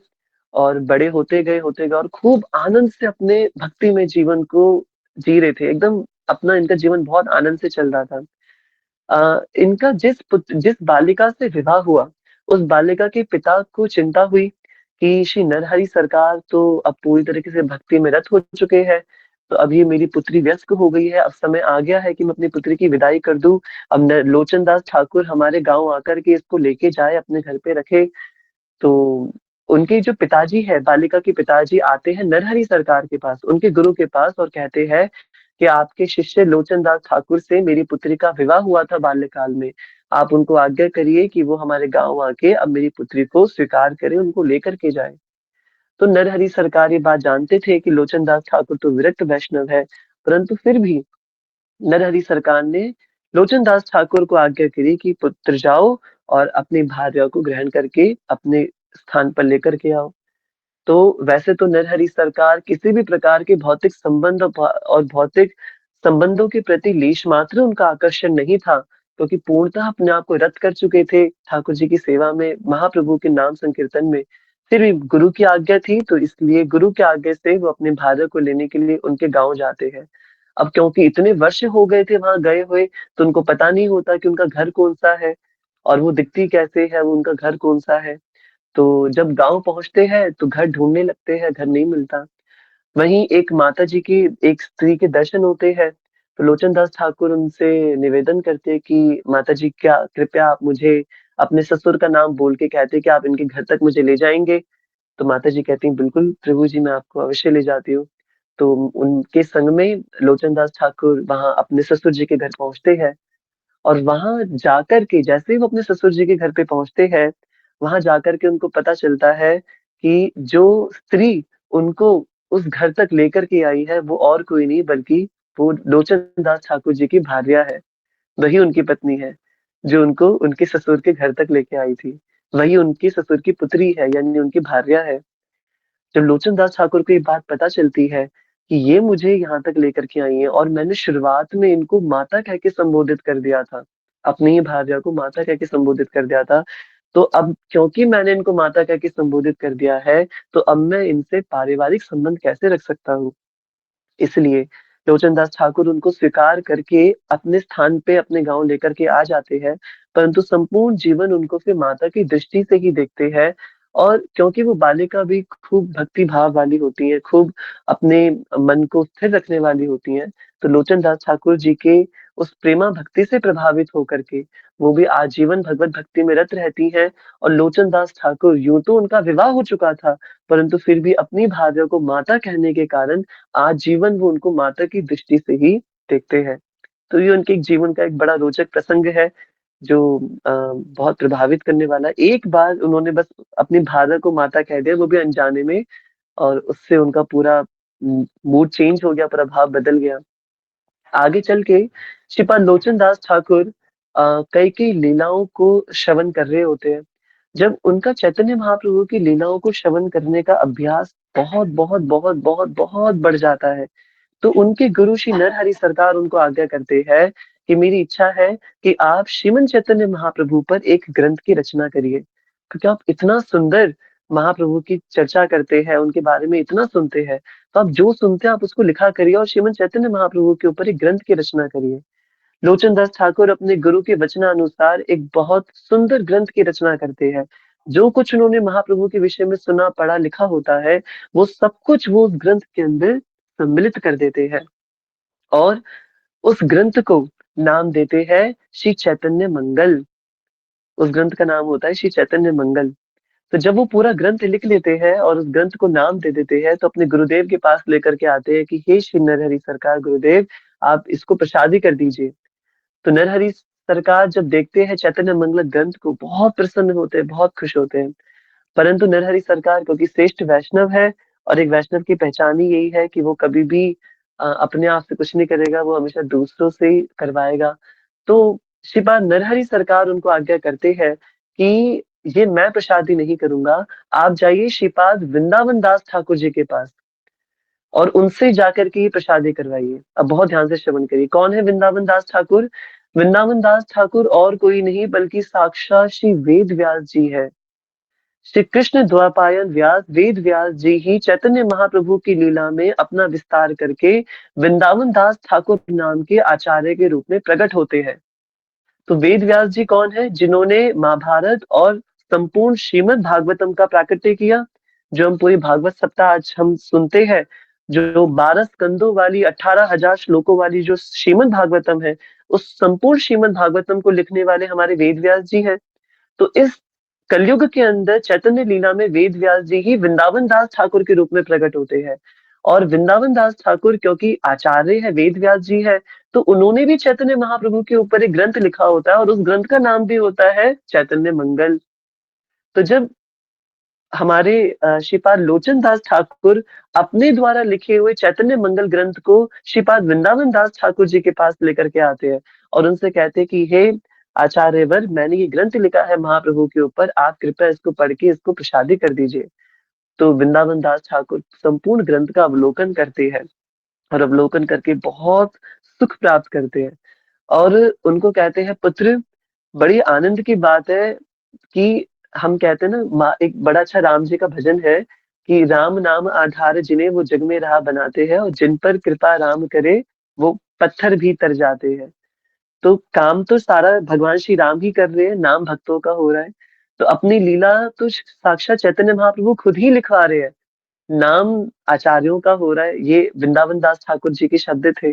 और बड़े होते गए और खूब आनंद से अपने भक्ति में जीवन को जी रहे थे। एकदम अपना इनका जीवन बहुत आनंद से चल रहा था। इनका जिस बालिका से विवाह हुआ, उस बालिका के पिता को चिंता हुई कि श्री नरहरि सरकार तो अब पूरी तरीके से भक्ति में रत हो चुके हैं। तो अब ये मेरी पुत्री व्यस्क हो गई है, अब समय आ गया है कि मैं अपनी पुत्री की विदाई कर दूं। अब लोचन दास ठाकुर हमारे गांव आकर के इसको लेके जाए, अपने घर पे रखे। तो उनके जो पिताजी है, बालिका के पिताजी आते हैं नरहरि सरकार के पास, उनके गुरु के पास, और कहते हैं कि आपके शिष्य लोचन दास ठाकुर से मेरी पुत्री का विवाह हुआ था बाल्यकाल में। आप उनको आज्ञा करिए कि वो हमारे गांव आके अब मेरी पुत्री को स्वीकार करें, उनको लेकर के जाए। तो नरहरि सरकार ये बात जानते थे कि लोचन दास ठाकुर तो विरक्त वैष्णव है, परंतु फिर भी नरहरि सरकार ने लोचन दास ठाकुर को आज्ञा करी कि पुत्र जाओ और अपनी भार्या को ग्रहण करके अपने स्थान पर लेकर के आओ। तो वैसे तो नरहरि सरकार किसी भी प्रकार के भौतिक संबंध और भौतिक संबंधों के प्रति लेश मात्र उनका आकर्षण नहीं था, क्योंकि पूर्णतः अपने आप को रत कर चुके थे ठाकुर जी की सेवा में, महाप्रभु के नाम संकीर्तन में। फिर भी गुरु की आज्ञा थी, तो इसलिए गुरु की आज्ञा से वो अपने भार्या को लेने के लिए उनके गांव जाते हैं। अब क्योंकि इतने वर्ष हो गए थे वहां गए हुए, तो उनको पता नहीं होता कि उनका घर कौन सा है और वो दिखती कैसे है, वो उनका घर कौन सा है। तो जब गाँव पहुँचते हैं तो घर ढूँढने लगते हैं, घर नहीं मिलता। वहीं एक माताजी की एक स्त्री के दर्शन होते हैं, तो लोचन दास ठाकुर उनसे निवेदन करते हैं कि माताजी क्या कृपया आप मुझे अपने ससुर का नाम बोल के कहते हैं कि आप इनके घर तक मुझे ले जाएँगे? तो माताजी कहती हैं बिल्कुल प्रभु जी, मैं आपको अवश्य ले जाती हूँ। तो उनके संग में लोचन दास ठाकुर वहाँ अपने ससुर जी के घर पहुँचते हैं। और वहां जाकर के जैसे ही वो अपने ससुर जी के घर पे पहुंचते हैं, वहां जाकर के उनको पता चलता है कि जो स्त्री उनको उस घर तक लेकर के आई है, वो और कोई नहीं बल्कि वो लोचन दास ठाकुर जी की भार्या है। वही उनकी पत्नी है, जो उनको उनके ससुर के घर तक लेके आई थी। वही उनके ससुर की पुत्री है, यानी उनकी भार्या है। जब लोचन दास ठाकुर को ये बात पता चलती है कि ये मुझे यहाँ तक लेकर के आई हैं और मैंने शुरुआत में इनको माता कह के संबोधित कर दिया था, अपनी ही भार्या को माता कह के संबोधित कर दिया था। तो अब क्योंकि मैंने इनको माता कह के संबोधित कर दिया है, तो अब मैं इनसे पारिवारिक संबंध कैसे रख सकता हूँ? इसलिए लोचन दास ठाकुर उनको स्वीकार करके अपने स्थान पे अपने गाँव लेकर के आ जाते हैं, परंतु संपूर्ण जीवन उनको फिर माता की दृष्टि से ही देखते हैं। और क्योंकि वो बालिका भी खूब भक्ति भाव वाली होती है, खूब अपने मन को स्थिर रखने वाली होती हैं, तो लोचन दास ठाकुर जी के उस प्रेमा भक्ति से प्रभावित होकर के वो भी आजीवन भगवत भक्ति में रत रहती हैं। और लोचन दास ठाकुर, यूँ तो उनका विवाह हो चुका था, परंतु फिर भी अपनी भार्या को माता कहने के कारण आजीवन वो उनको माता की दृष्टि से ही देखते हैं। तो ये उनके एक जीवन का एक बड़ा रोचक प्रसंग है, जो बहुत प्रभावित करने वाला है। एक बार उन्होंने बस अपनी भार्या को माता कह दिया, वो भी अनजाने में, और उससे उनका पूरा मूड चेंज हो गया, प्रभाव बदल गया। आगे चल के श्रीपाद लोचन दास ठाकुर कई-कई लीलाओं को श्रवण कर रहे होते हैं। जब उनका चैतन्य महाप्रभु की लीलाओं को श्रवण करने का अभ्यास बहुत बढ़ जाता है, तो उनके गुरु श्री नरहरि सरकार उनको आज्ञा करते हैं कि मेरी इच्छा है कि आप श्रीमन चैतन्य महाप्रभु पर एक ग्रंथ की रचना करिए। क्योंकि आप इतना सुंदर महाप्रभु की चर्चा करते हैं, उनके बारे में इतना सुनते हैं, तो आप जो सुनते हैं आप उसको लिखा करिए और श्रीमन चैतन्य महाप्रभु के ऊपर एक ग्रंथ की रचना करिए। लोचन दास ठाकुर अपने गुरु के वचनानुसार एक बहुत सुंदर ग्रंथ की रचना करते हैं। जो कुछ उन्होंने महाप्रभु के विषय में सुना, पढ़ा, लिखा होता है, वो सब कुछ वो उस ग्रंथ के अंदर सम्मिलित कर देते हैं और उस ग्रंथ को नाम देते हैं श्री चैतन्य मंगल। उस ग्रंथ का नाम होता है श्री चैतन्य मंगल। तो जब वो पूरा ग्रंथ लिख लेते हैं और उस ग्रंथ को नाम दे देते हैं, तो अपने गुरुदेव के पास लेकर के आते हैं कि हे श्री नरहरि सरकार गुरुदेव, आप इसको प्रसादी कर दीजिए। तो नरहरि सरकार जब देखते हैं चैतन्य मंगल ग्रंथ को, बहुत प्रसन्न होते हैं, बहुत खुश होते हैं। परंतु नरहरि सरकार क्योंकि श्रेष्ठ वैष्णव है, और एक वैष्णव की पहचान ही यही है कि वो कभी भी अपने आप से कुछ नहीं करेगा, वो हमेशा दूसरों से ही करवाएगा। तो श्रीपाद नरहरि सरकार उनको आज्ञा करते हैं कि ये मैं प्रसादी नहीं करूँगा, आप जाइए श्रीपाद वृंदावन दास ठाकुर जी के पास और उनसे जाकर के ये प्रसादी करवाइए। अब बहुत ध्यान से श्रवण करिए, कौन है वृंदावन दास ठाकुर? वृंदावन दास ठाकुर और कोई नहीं बल्कि साक्षात श्री वेद व्यास जी है। श्री कृष्ण द्वापायन व्यास वेद व्यास जी ही चैतन्य महाप्रभु की लीला में अपना विस्तार करके वृंदावन दास ठाकुर नाम के आचार्य के रूप में प्रकट होते हैं। तो वेद व्यास जी कौन है? जिन्होंने महाभारत और संपूर्ण श्रीमद् भागवतम का प्राकट्य किया। जो हम पूरी भागवत सप्ताह आज हम सुनते हैं, जो 12 स्कंदों वाली 18,000 श्लोकों वाली जो श्रीमद् भागवतम है, उस संपूर्ण श्रीमद् भागवतम को लिखने वाले हमारे वेद व्यास जी हैं। तो इस कलयुग के अंदर चैतन्य लीला में वेद व्यास जी ही वृंदावन दास ठाकुर के रूप में प्रकट होते हैं। और वृंदावन दास ठाकुर क्योंकि आचार्य है, वेद व्यास जी है, तो उन्होंने भी चैतन्य महाप्रभु के ऊपर एक ग्रंथ लिखा होता है और उस ग्रंथ का नाम भी होता है चैतन्य मंगल। तो जब हमारे श्रीपाद लोचन दास ठाकुर अपने द्वारा लिखे हुए चैतन्य मंगल ग्रंथ को श्रीपाद वृंदावन दास ठाकुर जी के पास लेकर के आते हैं और उनसे कहते हैं कि हे आचार्यवर, मैंने ये ग्रंथ लिखा है महाप्रभु के ऊपर, आप कृपया इसको पढ़ के इसको प्रसादी कर दीजिए। तो वृंदावन दास ठाकुर संपूर्ण ग्रंथ का अवलोकन करते हैं और अवलोकन करके बहुत सुख प्राप्त करते हैं और उनको कहते हैं, पुत्र, बड़ी आनंद की बात है कि हम कहते हैं ना, एक बड़ा अच्छा राम जी का भजन है कि राम नाम आधार जिन्हें वो जग में राह बनाते हैं और जिन पर कृपा राम करे वो पत्थर भी तर जाते हैं। तो काम तो सारा भगवान श्री राम ही कर रहे हैं, नाम भक्तों का हो रहा है। तो अपनी लीला तो साक्षात चैतन्य महाप्रभु खुद ही लिखवा रहे हैं, नाम आचार्यों का हो रहा है। ये वृंदावन दास ठाकुर जी के शब्द थे।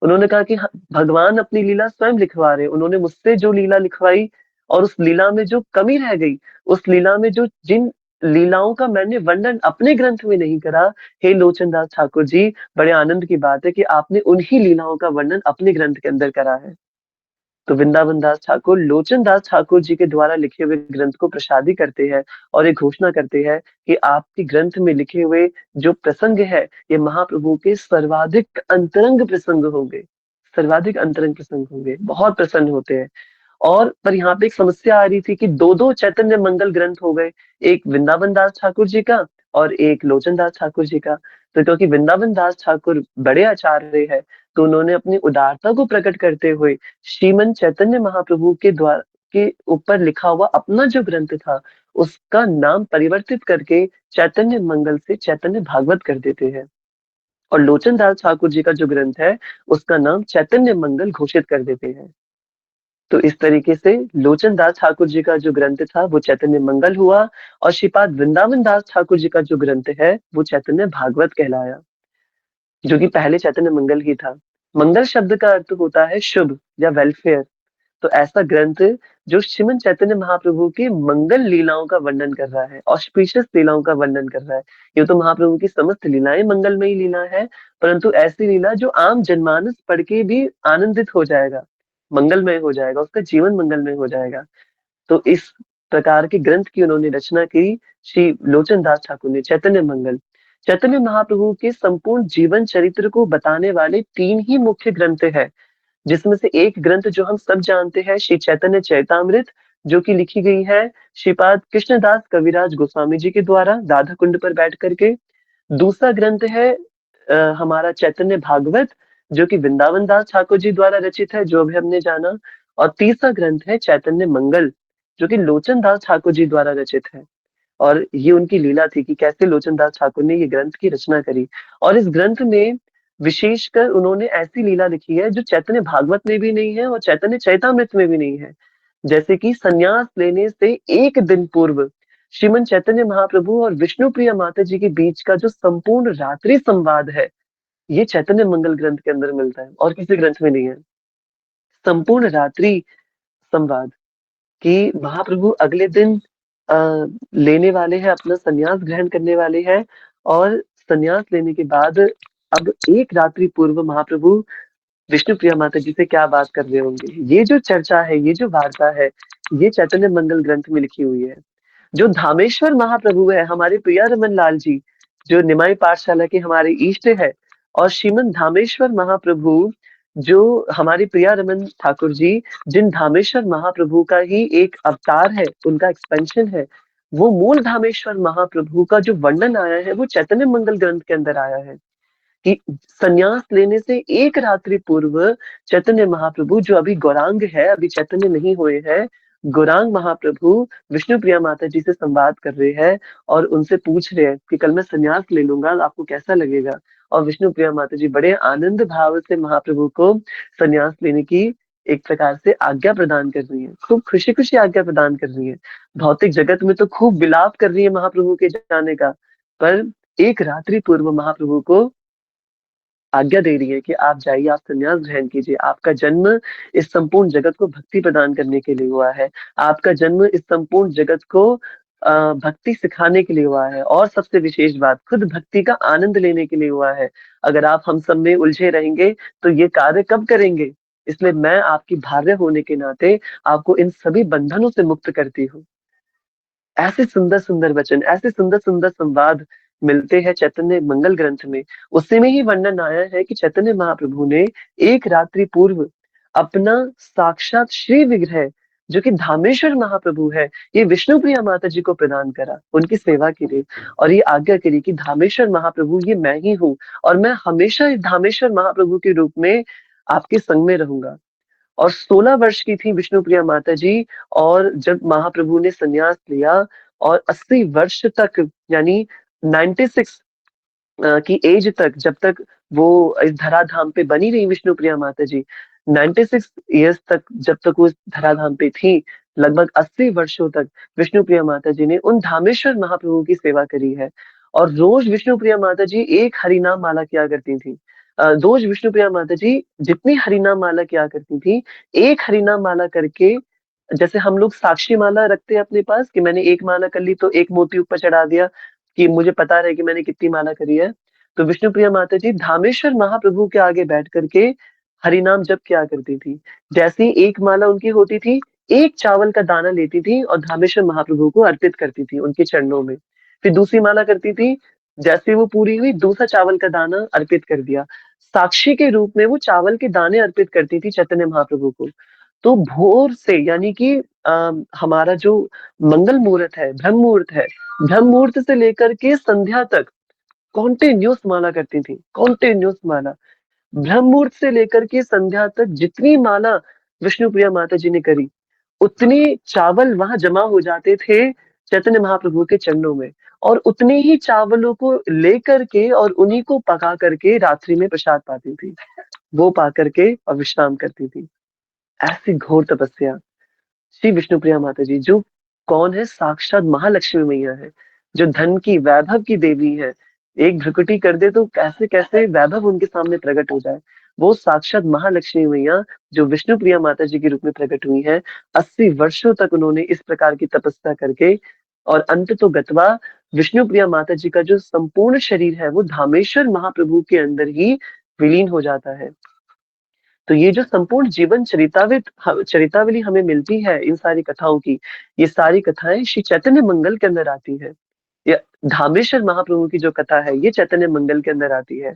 उन्होंने कहा कि भगवान अपनी लीला स्वयं लिखवा रहे हैं। उन्होंने मुझसे जो लीला लिखवाई और उस लीला में जो कमी रह गई, उस लीला में जो जिन लीलाओं का मैंने वर्णन अपने ग्रंथ में नहीं करा, हे लोचन दास ठाकुर जी, बड़े आनंद की बात है कि आपने उन्हीं लीलाओं का वर्णन अपने ग्रंथ के अंदर करा है। तो वृंदावन दास ठाकुर लोचन दास ठाकुर जी के द्वारा लिखे हुए ग्रंथ को प्रसादी करते हैं और एक घोषणा करते हैं कि आपके ग्रंथ में लिखे हुए जो प्रसंग है, ये महाप्रभु के सर्वाधिक अंतरंग प्रसंग होंगे, सर्वाधिक अंतरंग प्रसंग होंगे। बहुत प्रसन्न होते हैं। और पर यहाँ पे एक समस्या आ रही थी कि दो दो चैतन्य मंगल ग्रंथ हो गए, एक वृंदावन दास ठाकुर जी का और एक लोचन दास ठाकुर जी का। तो क्योंकि वृंदावन दास ठाकुर बड़े आचार्य है, तो उन्होंने अपनी उदारता को प्रकट करते हुए श्रीमन चैतन्य महाप्रभु के द्वारा के ऊपर लिखा हुआ अपना जो ग्रंथ था, उसका नाम परिवर्तित करके चैतन्य मंगल से चैतन्य भागवत कर देते हैं और लोचन दास ठाकुर जी का जो ग्रंथ है, उसका नाम चैतन्य मंगल घोषित कर देते हैं। तो इस तरीके से लोचन दास ठाकुर जी का जो ग्रंथ था वो चैतन्य मंगल हुआ और श्रीपाद वृंदावन दास ठाकुर जी का जो ग्रंथ है वो चैतन्य भागवत कहलाया, जो कि पहले चैतन्य मंगल ही था। मंगल शब्द का अर्थ होता है शुभ या वेलफेयर। तो ऐसा ग्रंथ जो श्रीमन चैतन्य महाप्रभु की मंगल लीलाओं का वर्णन कर रहा है, ऑस्पिशियस लीलाओं का वर्णन कर रहा है। ये तो महाप्रभु की समस्त लीलाएं मंगलमयी लीला है, परंतु ऐसी लीला जो आम जनमानस पढ़ के भी आनंदित हो जाएगा, मंगलमय हो जाएगा, उसका जीवन मंगलमय हो जाएगा। तो इस प्रकार के ग्रंथ की उन्होंने रचना की श्री लोचन दास ठाकुर ने, चैतन्य मंगल। चैतन्य महाप्रभु के संपूर्ण जीवन चरित्र को बताने वाले 3 ही मुख्य ग्रंथ है, जिसमें से एक ग्रंथ जो हम सब जानते हैं, श्री चैतन्य चैतामृत, जो कि लिखी गई है श्रीपाद कृष्णदास कविराज गोस्वामी जी के द्वारा राधा कुंड पर बैठ करके। दूसरा ग्रंथ है हमारा चैतन्य भागवत, जो कि वृंदावन दास ठाकुर जी द्वारा रचित है, जो भी हमने जाना। और तीसरा ग्रंथ है चैतन्य मंगल, जो कि लोचन दास ठाकुर जी द्वारा रचित है। और ये उनकी लीला थी कि कैसे लोचन दास ठाकुर ने ये ग्रंथ की रचना करी। और इस ग्रंथ में विशेषकर उन्होंने ऐसी लीला लिखी है जो चैतन्य भागवत में भी नहीं है और चैतन्य चैतामृत में भी नहीं है। जैसे कि संन्यास लेने से एक दिन पूर्व श्रीमन चैतन्य महाप्रभु और विष्णु प्रिया माता जी के बीच का जो संपूर्ण रात्रि संवाद है, ये चैतन्य मंगल ग्रंथ के अंदर मिलता है और किसी ग्रंथ में नहीं है। संपूर्ण रात्रि संवाद कि महाप्रभु अगले दिन लेने वाले हैं, अपना संन्यास ग्रहण करने वाले हैं और संन्यास लेने के बाद अब एक रात्रि पूर्व महाप्रभु विष्णु प्रिया माता जी से क्या बात कर रहे होंगे। ये जो चर्चा है, ये जो वार्ता है, ये चैतन्य मंगल ग्रंथ में लिखी हुई है। जो धामेश्वर महाप्रभु है, हमारे प्रिया रमन लाल जी, जो निमाई पाठशाला के हमारे इष्ट है, और श्रीमन धामेश्वर महाप्रभु जो हमारे प्रिया रमन ठाकुर जी, जिन धामेश्वर महाप्रभु का ही एक अवतार है, उनका एक्सपेंशन है, वो मूल धामेश्वर महाप्रभु का जो वर्णन आया है वो चैतन्य मंगल ग्रंथ के अंदर आया है कि संन्यास लेने से एक रात्रि पूर्व चैतन्य महाप्रभु, जो अभी गौरांग है, अभी चैतन्य नहीं हुए हैं, गौरांग महाप्रभु विष्णु प्रिया माता जी से संवाद कर रहे हैं और उनसे पूछ रहे हैं कि कल मैं संन्यास ले लूंगा, आपको कैसा लगेगा? और विष्णु प्रिया माता जी बड़े आनंद भाव से महाप्रभु को संन्यास लेने की एक प्रकार से आज्ञा प्रदान कर रही है, खूब खुशी खुशी आज्ञा प्रदान कर रही है। भौतिक जगत में तो खूब विलाप कर रही है महाप्रभु के जाने का, पर एक रात्रि पूर्व महाप्रभु को आज्ञा दे रही है कि आप जाइए, आप संन्यास ग्रहण कीजिए। आपका जन्म इस संपूर्ण जगत को भक्ति प्रदान करने के लिए हुआ है। आपका जन्म इस संपूर्ण जगत को भक्ति सिखाने के लिए हुआ है, और सबसे विशेष बात, खुद भक्ति का आनंद लेने के लिए हुआ है। अगर आप हम सब में उलझे रहेंगे तो ये कार्य कब करेंगे? इसलिए मैं आपकी भार्या होने के नाते आपको इन सभी बंधनों से मुक्त करती हूँ। ऐसे सुंदर सुंदर वचन, ऐसे सुंदर सुंदर संवाद मिलते हैं चैतन्य मंगल ग्रंथ में। उसी में ही वर्णन आया है कि चैतन्य महाप्रभु ने एक रात्रि पूर्व अपना साक्षात श्री विग्रह, जो कि धामेश्वर महाप्रभु है, ये विष्णु प्रिया माता जी को प्रदान करा उनकी सेवा के लिए, और ये आज्ञा करी कि धामेश्वर महाप्रभु ये मैं ही हूँ, और मैं हमेशा इस धामेश्वर महाप्रभु के रूप में आपके संग में रहूंगा। और 16 वर्ष की थी विष्णुप्रिया माता जी, और जब महाप्रभु ने संन्यास लिया, और 80 वर्ष तक, यानी 96 की एज तक, जब तक वो इस धराधाम पे बनी रही विष्णुप्रिया माता जी, 96 ईयर्स तक जब तक वो इस धराधाम पे थी, लगभग 80 वर्षों तक विष्णुप्रिया माता जी ने उन धामेश्वर महाप्रभु की सेवा करी है। और रोज विष्णुप्रिया माता जी एक हरिनाम माला किया करती थी। रोज विष्णुप्रिया माता जी जितनी हरिनाम माला किया करती थी, एक हरिनाम माला करके, जैसे हम लोग साक्षी माला रखते हैं अपने पास कि मैंने एक माला कर ली तो एक मोती ऊपर चढ़ा दिया कि मुझे पता रहे कि मैंने कितनी माला करी है, तो विष्णुप्रिया माता जी धामेश्वर महाप्रभु के आगे बैठ करके हरिनाम जप किया करती थी। जैसे ही एक माला उनकी होती थी, एक चावल का दाना लेती थी और धामेश्वर महाप्रभु को अर्पित करती थी उनके चरणों में। फिर दूसरी माला करती थी, जैसे वो पूरी हुई, दूसरा चावल का दाना अर्पित कर दिया। साक्षी के रूप में वो चावल के दाने अर्पित करती थी चैतन्य महाप्रभु को। तो भोर से, यानी कि हमारा जो मंगल मुहूर्त है, ब्रह्म मुहूर्त है, ब्रह्म मुहूर्त से लेकर के संध्या तक कॉन्टिन्यूस माला करती थी, कॉन्टिन्यूस माला। ब्रह्म मुहूर्त से लेकर के संध्या तक जितनी माला विष्णु प्रिया माता जी ने करी, उतने चावल वहां जमा हो जाते थे चैतन्य महाप्रभु के चरणों में, और उतने ही चावलों को लेकर के और उन्हीं को पका करके रात्रि में प्रसाद पाती थी, वो पा करके और विश्राम करती थी। ऐसी घोर तपस्या श्री विष्णुप्रिया माता जी, जो कौन है, साक्षात महालक्ष्मी मैया है, जो धन की, वैभव की देवी है। एक भ्रुकुटी कर दे तो कैसे कैसे वैभव उनके सामने प्रकट हो जाए। वो साक्षात महालक्ष्मी मैया जो विष्णुप्रिया माता जी के रूप में प्रकट हुई है, 80 वर्षों तक उन्होंने इस प्रकार की तपस्या करके, और अंत तो गतवा विष्णुप्रिया माता जी का जो संपूर्ण शरीर है वो धामेश्वर महाप्रभु के अंदर ही विलीन हो जाता है। तो ये जो संपूर्ण जीवन चरितावली हमें मिलती है इन सारी कथाओं की, ये सारी कथाएं श्री चैतन्य मंगल के अंदर आती है। ये धामेश्वर महाप्रभु की जो कथा है, ये चैतन्य मंगल के अंदर आती है।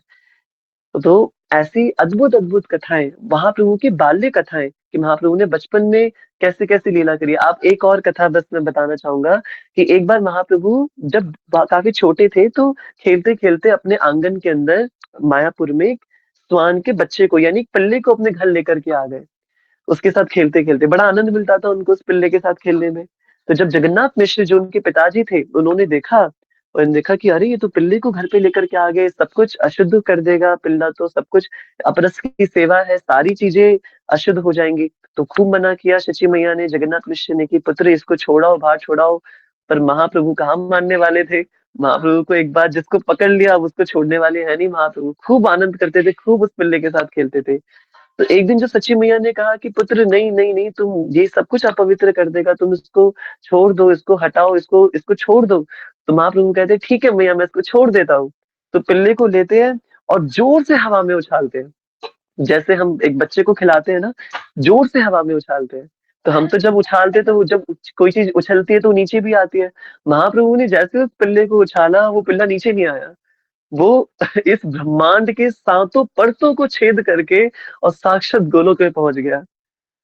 तो ऐसी अद्भुत अद्भुत कथाएं, महाप्रभु की बाल्य कथाएं, कि महाप्रभु ने बचपन में कैसे कैसे लीला करी। आप एक और कथा बस मैं बताना चाहूंगा कि एक बार महाप्रभु जब काफी छोटे थे, तो खेलते खेलते अपने आंगन के अंदर मायापुर में स्वान के बच्चे को, यानी पिल्ले को, अपने घर लेकर के आ गए। उसके साथ खेलते खेलते बड़ा आनंद मिलता था उनको उस पिल्ले के साथ खेलने में। तो जब जगन्नाथ मिश्र जो उनके पिताजी थे, उन्होंने देखा, और देखा कि अरे ये तो पिल्ले को घर पे लेकर के आ गए, सब कुछ अशुद्ध कर देगा पिल्ला, तो सब कुछ, अपरस की सेवा है, सारी चीजें अशुद्ध हो जाएंगी। तो खूब मना किया शची मैया ने, जगन्नाथ मिश्र ने, कि पुत्र इसको छोड़ाओ, बाहर छोड़ाओ। पर महाप्रभु कहाँ मानने वाले थे। महाप्रभु को एक बार जिसको पकड़ लिया, अब उसको छोड़ने वाले है नहीं। महाप्रभु खूब आनंद करते थे, खूब उस पिल्ले के साथ खेलते थे। तो एक दिन जो सची मैया ने कहा कि पुत्र नहीं नहीं नहीं, तुम ये सब कुछ अपवित्र कर देगा, तुम इसको छोड़ दो, इसको हटाओ, इसको इसको छोड़ दो। तो महाप्रभु कहते हैं ठीक है मैया, मैं इसको छोड़ देता हूँ। तो पिल्ले को लेते हैं और जोर से हवा में उछालते हैं, जैसे हम एक बच्चे को खिलाते हैं ना, जोर से हवा में उछालते हैं। तो हम तो जब उछालते हैं, तो जब कोई चीज उछलती है तो नीचे भी आती है। महाप्रभु ने जैसे उस पिल्ले को उछाला, वो पिल्ला नीचे नहीं आया। वो इस ब्रह्मांड के सातों परतों को छेद करके और साक्षात गोलोक में पहुंच गया।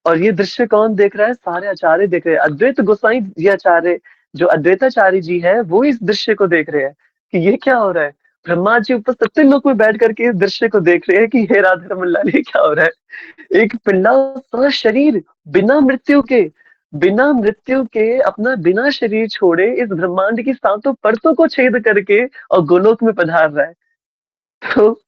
और ये दृश्य कौन देख रहा है? सारे आचार्य देख रहे हैं। अद्वैत गोसाई जी आचार्य, जो अद्वैताचार्य जी है, वो इस दृश्य को देख रहे हैं कि ये क्या हो रहा है। ब्रह्मा जी ऊपर सत्य लोक में बैठ करके इस दृश्य को देख रहे हैं कि हे राधा रमन लाल, ये क्या हो रहा है। एक पिल्ला, सारा शरीर बिना मृत्यु के, बिना मृत्यु के, अपना बिना शरीर छोड़े इस ब्रह्मांड की सातों परतों को छेद करके और गोलोक में पधार रहा है। तो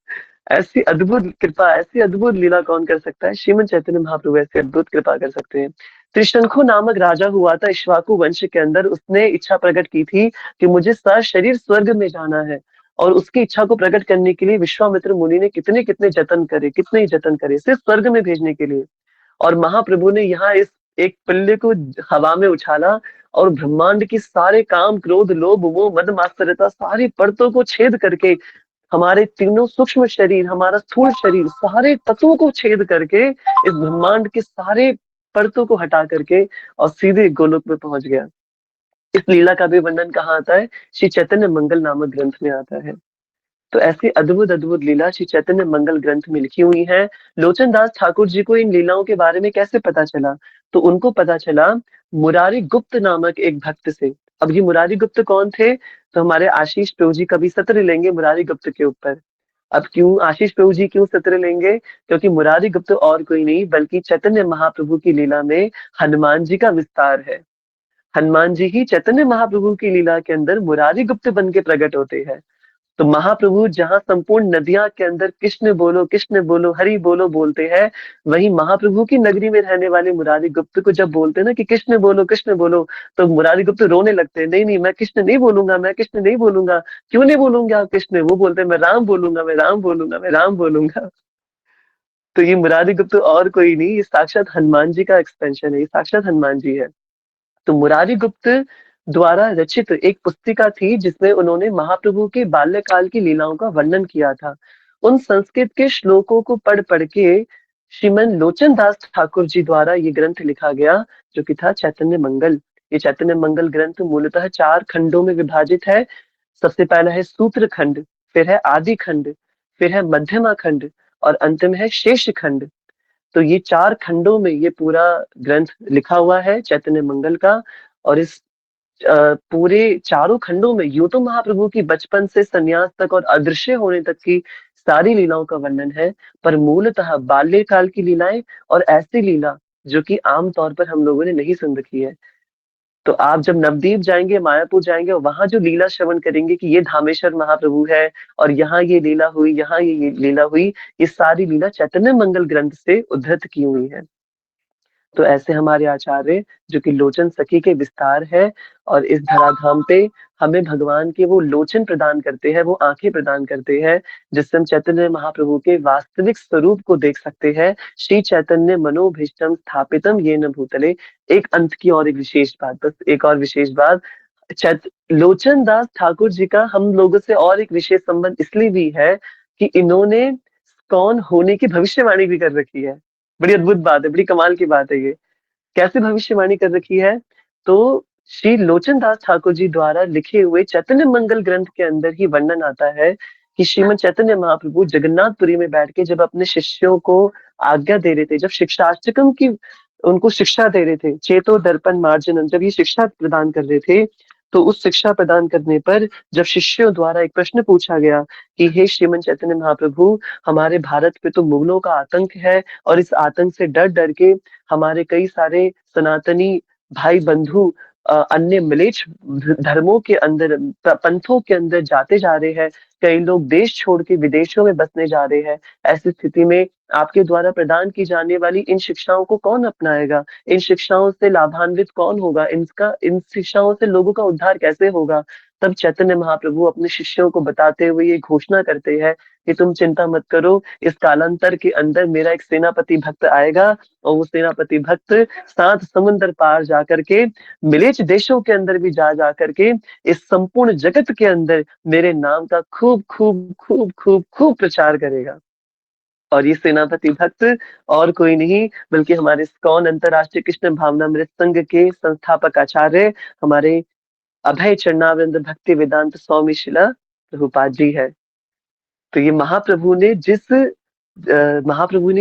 ऐसी अद्भुत कृपा, ऐसी अद्भुत लीला कौन कर सकता है? श्रीमद चैतन्य महाप्रभु ऐसी अद्भुत कृपा कर सकते हैं। त्रिशंखु नामक राजा हुआ था इक्ष्वाकु वंश के अंदर, उसने इच्छा प्रकट की थी कि मुझे सशरीर स्वर्ग में जाना है। और उसकी इच्छा को प्रकट करने के लिए विश्वामित्र मुनि ने कितने कितने जतन करे, कितने ही जतन करे सिर्फ स्वर्ग में भेजने के लिए। और महाप्रभु ने यहाँ इस एक पिल्ले को हवा में उछाला और ब्रह्मांड की सारे काम, क्रोध, लोभ, मोह, मद, मात्सर्यता सारी परतों को छेद करके, हमारे तीनों सूक्ष्म शरीर, हमारा स्थूल शरीर, सारे तत्वों को छेद करके इस ब्रह्मांड के सारे परतों को हटा करके और सीधे गोलोक में पहुंच गया। इस लीला का भी वर्णन कहाँ आता है? श्री चैतन्य मंगल नामक ग्रंथ में आता है। तो ऐसी अद्भुत अद्भुत लीला श्री चैतन्य मंगल ग्रंथ में लिखी हुई है। लोचन दास ठाकुर जी को इन लीलाओं के बारे में कैसे पता चला? तो उनको पता चला मुरारी गुप्त नामक एक भक्त से। अब ये मुरारी गुप्त कौन थे? तो हमारे आशीष प्रभु जी कभी सत्र लेंगे मुरारी गुप्त के ऊपर। अब क्यों आशीष प्रभु जी क्यों सत्र लेंगे? क्योंकि मुरारी गुप्त और कोई नहीं बल्कि चैतन्य महाप्रभु की लीला में हनुमान जी का विस्तार है। हनुमान जी ही चैतन्य महाप्रभु की लीला के अंदर मुरारी गुप्त बन के प्रकट होते हैं। तो महाप्रभु जहां संपूर्ण नदियां के अंदर कृष्ण बोलो हरि बोलो बोलते हैं, वहीं महाप्रभु की नगरी में रहने वाले मुरारी गुप्त को जब बोलते हैं ना कि कृष्ण बोलो, तो मुरारी गुप्त रोने लगते हैं, नहीं नहीं मैं कृष्ण नहीं बोलूंगा, मैं कृष्ण नहीं बोलूंगा। क्यों नहीं बोलूंगा आप कृष्ण? वो बोलते हैं मैं राम बोलूंगा, मैं राम बोलूंगा, मैं राम बोलूंगा। तो ये मुरारी गुप्त और कोई नहीं, ये साक्षात हनुमान जी का एक्सपेंशन है, ये साक्षात हनुमान जी है। तो मुरारी गुप्त द्वारा रचित एक पुस्तिका थी जिसमें उन्होंने महाप्रभु के बाल्यकाल की लीलाओं का वर्णन किया था। उन संस्कृत के श्लोकों को पढ़ पढ़ के श्रीमन लोचन दास ठाकुर जी द्वारा ये ग्रंथ लिखा गया, जो कि था चैतन्य मंगल। ये चैतन्य मंगल ग्रंथ मूलतः 4 खंडों में विभाजित है। सबसे पहला है सूत्र खंड, फिर है आदि खंड, फिर है मध्यमा खंड और अंत में है शेष खंड। तो ये 4 खंडों में ये पूरा ग्रंथ लिखा हुआ है चैतन्य मंगल का। और इस पूरे चारों खंडों में यूं तो महाप्रभु की बचपन से संन्यास तक और अदृश्य होने तक की सारी लीलाओं का वर्णन है, पर मूलतः बाल्यकाल की लीलाएं और ऐसी लीला जो कि आम तौर पर हम लोगों ने नहीं सुन रखी है। तो आप जब नवदीप जाएंगे, मायापुर जाएंगे और वहां जो लीला श्रवण करेंगे कि ये धामेश्वर महाप्रभु है और यहाँ ये लीला हुई, यहाँ ये लीला हुई, ये सारी लीला चैतन्य मंगल ग्रंथ से उद्धृत की हुई है। तो ऐसे हमारे आचार्य जो कि लोचन सखी के विस्तार है और इस धराधाम पे हमें भगवान के वो लोचन प्रदान करते हैं, वो आंखें प्रदान करते हैं जिससे हम चैतन्य महाप्रभु के वास्तविक स्वरूप को देख सकते हैं। श्री चैतन्य मनोभीष्टम स्थापितम येन भूतले। एक अंत की और एक विशेष बात, बस एक और विशेष बात, लोचन दास ठाकुर जी का हम लोगों से और एक विशेष संबंध इसलिए भी है कि इन्होंने कौन होने की भविष्यवाणी भी कर रखी है। बड़ी अद्भुत बात है, बड़ी कमाल की बात है ये। कैसे भविष्यवाणी कर रखी है? तो श्री लोचन दास ठाकुर जी द्वारा लिखे हुए चैतन्य मंगल ग्रंथ के अंदर ही वर्णन आता है कि श्रीमद चैतन्य महाप्रभु जगन्नाथपुरी में बैठ के जब अपने शिष्यों को आज्ञा दे रहे थे, जब शिक्षाष्टकम की उनको शिक्षा दे रहे थे, चेतो दर्पण मार्जनम, जब ये शिक्षा प्रदान कर रहे थे, तो उस शिक्षा प्रदान करने पर जब शिष्यों द्वारा एक प्रश्न पूछा गया कि हे श्रीमद चैतन्य महाप्रभु, हमारे भारत पे तो मुगलों का आतंक है और इस आतंक से डर डर के हमारे कई सारे सनातनी भाई बंधु अन्य मिलेच्छ धर्मों के अंदर, पंथों के अंदर जाते जा रहे हैं। कई लोग देश छोड़ के विदेशों में बसने जा रहे हैं। ऐसी स्थिति में आपके द्वारा प्रदान की जाने वाली इन शिक्षाओं को कौन अपनाएगा? इन शिक्षाओं से लाभान्वित कौन होगा? इन शिक्षाओं से लोगों का उद्धार कैसे होगा? तब चैतन्य महाप्रभु अपने शिष्यों को बताते हुए ये घोषणा करते हैं कि तुम चिंता मत करो, इस कालांतर के अंदर मेरा एक सेनापति भक्त आएगा और वो सेनापति भक्त 7 समुद्र पार जा करके, मिलेच्छ देशों के अंदर भी जा करके इस संपूर्ण जगत के अंदर मेरे नाम का खूब खूब खूब खूब खूब प्रचार करेगा। और ये सेनापति भक्त और कोई नहीं बल्कि हमारे इस्कॉन अंतरराष्ट्रीय कृष्ण भावनामृत संघ के संस्थापक आचार्य हमारे अभय चरणारिंद भक्ति वेदांत स्वामी शिला प्रभुपाद जी है। तो ये महाप्रभु ने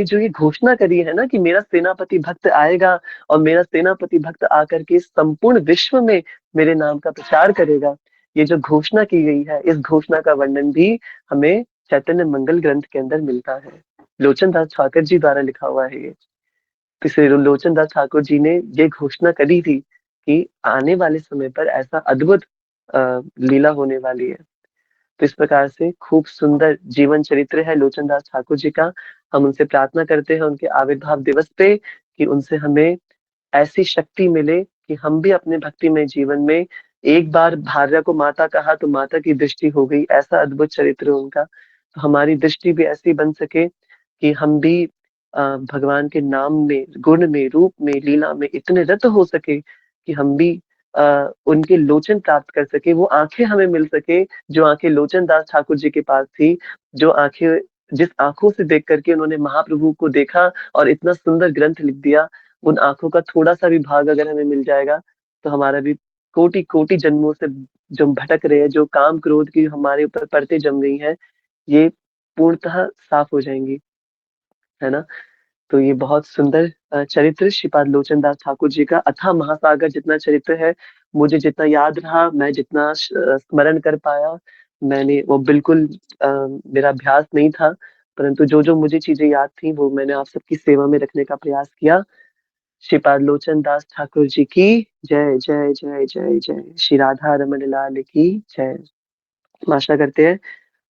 जो ये घोषणा करी है ना कि मेरा सेनापति भक्त आएगा और मेरा सेनापति भक्त आकर के संपूर्ण विश्व में मेरे नाम का प्रचार करेगा, ये जो घोषणा की गई है, इस घोषणा का वर्णन भी हमें चैतन्य मंगल ग्रंथ के अंदर मिलता है। लोचन दास ठाकुर जी द्वारा लिखा हुआ है ये। तो श्री लोचन दास ठाकुर जी ने ये घोषणा करी थी कि आने वाले समय पर ऐसा अद्भुत लीला होने वाली है। तो इस प्रकार से खूब सुंदर जीवन चरित्र है लोचन दास ठाकुर जी का। हम उनसे प्रार्थना करते हैं उनके आविर्भाव दिवस पे कि उनसे हमें ऐसी शक्ति मिले कि हम भी अपने भक्तिमय जीवन में, एक बार भार्या को माता कहा तो माता की दृष्टि हो गई, ऐसा अद्भुत चरित्र उनका। तो हमारी दृष्टि भी ऐसी बन सके कि हम भी भगवान के नाम में, गुण में, रूप में, लीला में इतने रत हो सके कि हम भी उनके लोचन प्राप्त कर सके, वो आंखें हमें मिल सके जो आंखें लोचन दास ठाकुर जी के पास थी, जो आंखें, जिस आंखों से देख करके उन्होंने महाप्रभु को देखा और इतना सुंदर ग्रंथ लिख दिया। उन आंखों का थोड़ा सा भी भाग अगर हमें मिल जाएगा तो हमारा भी कोटि कोटि जन्मों से जो भटक रहे हैं, जो काम क्रोध की हमारे ऊपर परतें जम गई हैं, ये पूर्णतः साफ हो जाएंगी, है ना। तो ये बहुत सुंदर चरित्र श्रीपाद लोचन दास ठाकुर जी का, अथाह महासागर जितना चरित्र है, मुझे जितना याद रहा, मैं जितना स्मरण कर पाया, मैंने वो बिल्कुल मेरा अभ्यास नहीं था, परंतु जो जो मुझे चीजें याद थी वो मैंने आप सबकी सेवा में रखने का प्रयास किया। श्रीपाद लोचन दास ठाकुर जी की जय जय जय जय जय। श्री राधा रमन लाल की जय। हम आशा करते हैं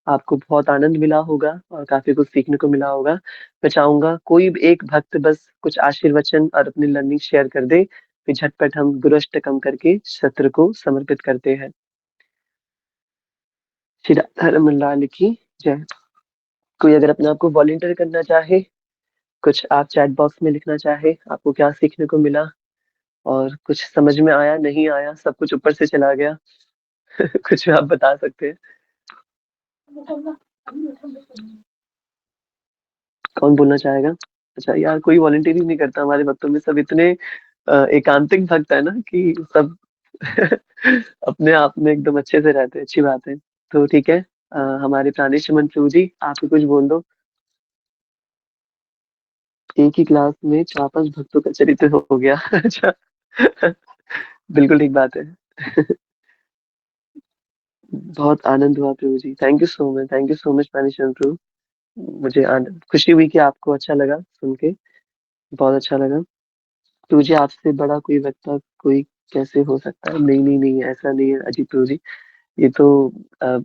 आपको बहुत आनंद मिला होगा और काफी कुछ सीखने को मिला होगा। मैं चाहूंगा कोई भी एक भक्त बस कुछ आशीर्वचन और अपनी लर्निंग शेयर कर दे, फिर झटपट हम गुरु अष्टकम करके सत्र को समर्पित करते हैं। श्री राधा रमन लाल की जय। कोई अगर अपने आप को वॉलेंटियर करना चाहे, कुछ आप चैट बॉक्स में लिखना चाहे, आपको क्या सीखने को मिला और कुछ समझ में आया, नहीं आया, सब कुछ ऊपर से चला गया, कुछ आप बता सकते हैं। कौन बोलना चाहेगा? अच्छा यार, कोई वॉलंटियर ही नहीं करता हमारे भक्तों में, सब इतने एकांतिक भक्त है ना कि सब अपने आप में एकदम अच्छे से रहते हैं। अच्छी बात है। तो ठीक है, हमारे प्राणेश मन प्रभु जी, आप ही कुछ बोल दो। एक ही क्लास में 4-5 भक्तों का चरित्र हो गया। अच्छा। बिल्कुल ठीक बात है। बहुत आनंद हुआ Prabhu ji, thank you so much, thank you so much Pranesh मन प्रभु। मुझे खुशी हुई कि आपको अच्छा लगा सुन के, बहुत अच्छा लगा। तुझे आपसे बड़ा कोई वक्ता कोई कैसे हो सकता है? नहीं नहीं नहीं, ऐसा नहीं है अजीत प्रभु जी। ये तो अ,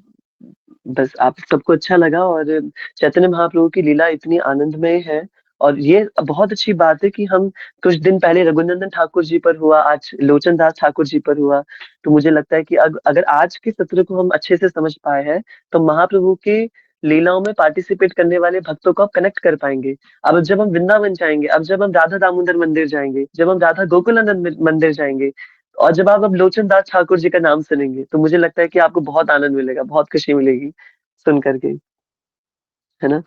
बस आप सबको अच्छा लगा, और चैतन्य महाप्रभु की लीला इतनी आनंदमय है। और ये बहुत अच्छी बात है कि हम, कुछ दिन पहले रघुनंदन ठाकुर जी पर हुआ, आज लोचन दास ठाकुर जी पर हुआ। तो मुझे लगता है कि अगर आज के सत्र को हम अच्छे से समझ पाए हैं तो महाप्रभु के लीलाओं में पार्टिसिपेट करने वाले भक्तों को आप कनेक्ट कर पाएंगे। अब जब हम वृंदावन जाएंगे, अब जब हम राधा दामोदर मंदिर जाएंगे, जब हम राधा गोकुलानंद मंदिर जाएंगे, और जब आप अब लोचन दास ठाकुर जी का नाम सुनेंगे, तो मुझे लगता है कि आपको बहुत आनंद मिलेगा, बहुत खुशी मिलेगी सुन करके, है ना।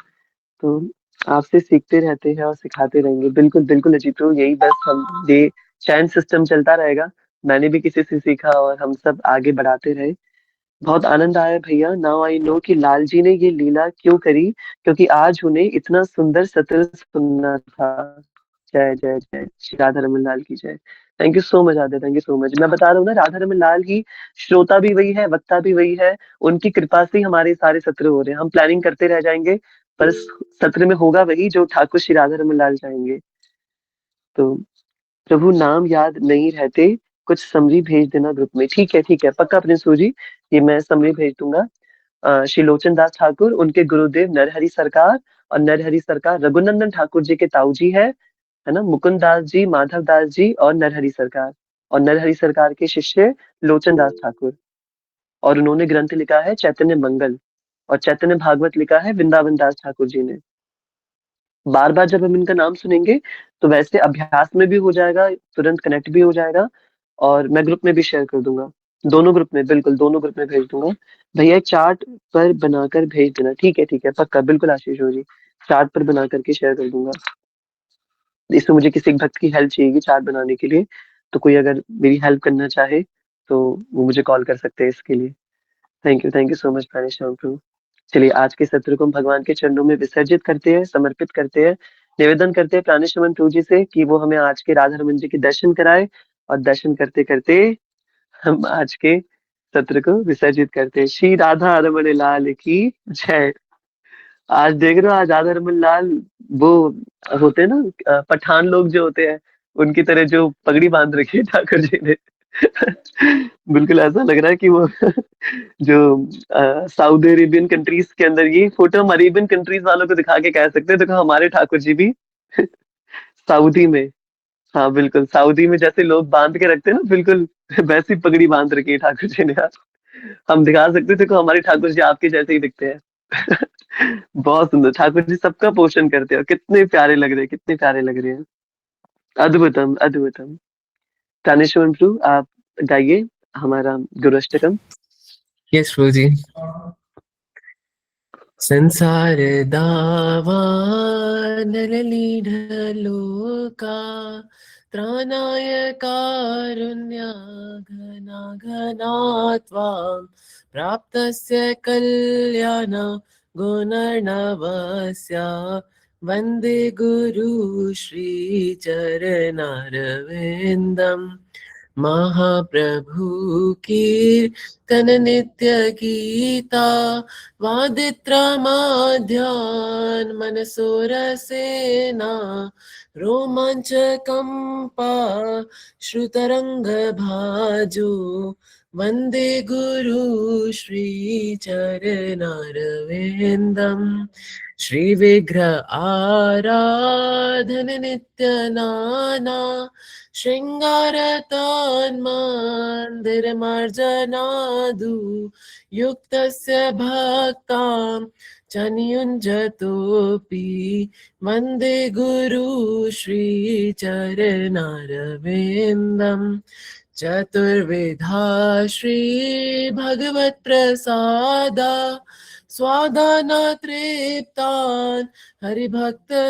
तो आपसे सीखते रहते हैं और सिखाते रहेंगे, बिल्कुल बिल्कुल अजीत प्रभु, यही बस हम, ये चैन सिस्टम चलता रहेगा। मैंने भी किसी से सीखा और हम सब आगे बढ़ाते रहे। बहुत आनंद आया भैया। नाउ आई नो कि लाल जी ने ये लीला क्यों करी, क्योंकि आज उन्हें इतना सुंदर सत्र सुनना था। जय जय जय श्री राधा रमन लाल की जय। थैंक यू सो मच आदर, थैंक यू सो मच। मैं बता रहा हूँ ना, राधा रमन लाल ही श्रोता भी वही है, वक्ता भी वही है। उनकी कृपा से ही हमारे सारे सत्र हो रहे हैं। हम प्लानिंग करते रह जाएंगे, पर इस सत्र में होगा वही जो ठाकुर श्री राधा रमन लाल चाहेंगे। तो प्रभु नाम याद नहीं रहते, कुछ समरी भेज देना ग्रुप में। ठीक है, पक्का प्रिंस जी, ये मैं समरी भेज दूंगा। श्री लोचन दास ठाकुर, उनके गुरुदेव नरहरि सरकार, और नरहरि सरकार रघुनंदन ठाकुर जी के ताऊ जी है ना, मुकुंद दास जी, माधव दास जी और नरहरि सरकार। और नरहरि सरकार के शिष्य लोचन दास ठाकुर, और उन्होंने ग्रंथ लिखा है चैतन्य मंगल, और चैतन्य भागवत लिखा है वृंदावन दास ठाकुर जी ने। बार बार जब हम इनका नाम सुनेंगे तो वैसे अभ्यास में भी हो जाएगा, तुरंत कनेक्ट भी हो जाएगा। और मैं ग्रुप में भी शेयर कर दूंगा, दोनों ग्रुप में, बिल्कुल दोनों ग्रुप में भेज दूंगा। भैया चार्ट पर बनाकर भेज देना। ठीक है पक्का, बिल्कुल आशीष हो जी, चार्ट पर बना करके शेयर कर दूंगा। इसमें मुझे किसी एक भक्त की हेल्प चाहिए चार्ट बनाने के लिए, तो कोई अगर मेरी हेल्प करना चाहे तो वो मुझे कॉल कर सकते हैं इसके लिए। Thank you so much Pranesh Shyam Prabhu. चलिए आज के सत्र को हम भगवान के चरणों में विसर्जित करते हैं, समर्पित करते हैं। निवेदन करते हैं प्राणेश रमन प्रभु जी से कि वो हमें आज के राधा रमन जी के दर्शन कराए, और दर्शन करते करते हम आज के सत्र को विसर्जित करते हैं। श्री राधा रमन लाल की जय। आज देख रहे हो, आज आधा रमन लाल वो होते हैं ना, पठान लोग जो होते हैं उनकी तरह जो पगड़ी बांध रखी है ठाकुर जी ने। बिल्कुल ऐसा लग रहा है कि वो जो सऊदी अरेबियन कंट्रीज के अंदर, ये फोटो हम अरेबियन कंट्रीज वालों को दिखा के कह सकते हैं, देखो हमारे ठाकुर जी भी सऊदी में, हाँ बिल्कुल सऊदी में जैसे लोग बांध के रखते हैं ना, बिल्कुल वैसी पगड़ी बांध रखी है ठाकुर जी ने यार। हम दिखा सकते थे देखो हमारे ठाकुर जी आपके जैसे ही दिखते हैं। बहुत सुंदर ठाकुर जी, सबका पोषण करते हैं और कितने प्यारे लग रहे हैं, कितने प्यारे लग रहे हैं। अद्भुतम अद्भुतम। तानेश्वर प्रभु आप गाइए हमारा गुरुष्टकम। यस प्रभु जी। संसार दावा नललीढ लोका त्राणाय कारुण्या घना घना त्वां प्राप्तस्य कल्याण गुणर्णवस्य वन्दे गुरु श्रीचरणारविन्दम् महाप्रभु कीर्तन नित्य गीता वादित्र माध्यान मनसोरसेना रोमांच कंपा श्रुतरंग भाजो वंदे गुरु श्री चरणारविंदम श्री विग्रह आराधन नित्य नाना शृङ्गारतान्मन्दिरमार्जनादु युक्तस्य भक्तां च नियुञ्जतोऽपि वन्दे गुरु श्रीचरणारविन्दम् चतुर्विधा श्रीभगवत्प्रसादा स्वादाना तृप्तान् हरिभक्तसङ्घान्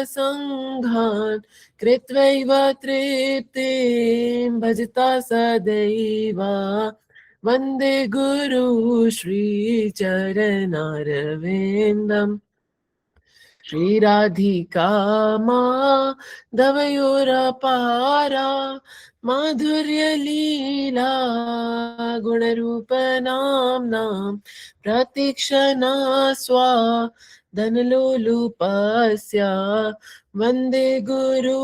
कृत्वैव तृप्तिं भजता सदैव वन्दे गुरु श्रीचरणारविन्दम् श्रीराधिका माधवयोरपारा माधुर्यलीला गुणरूपनाम्नां प्रतीक्षणा स्वादनलोलुपस्य वन्दे गुरु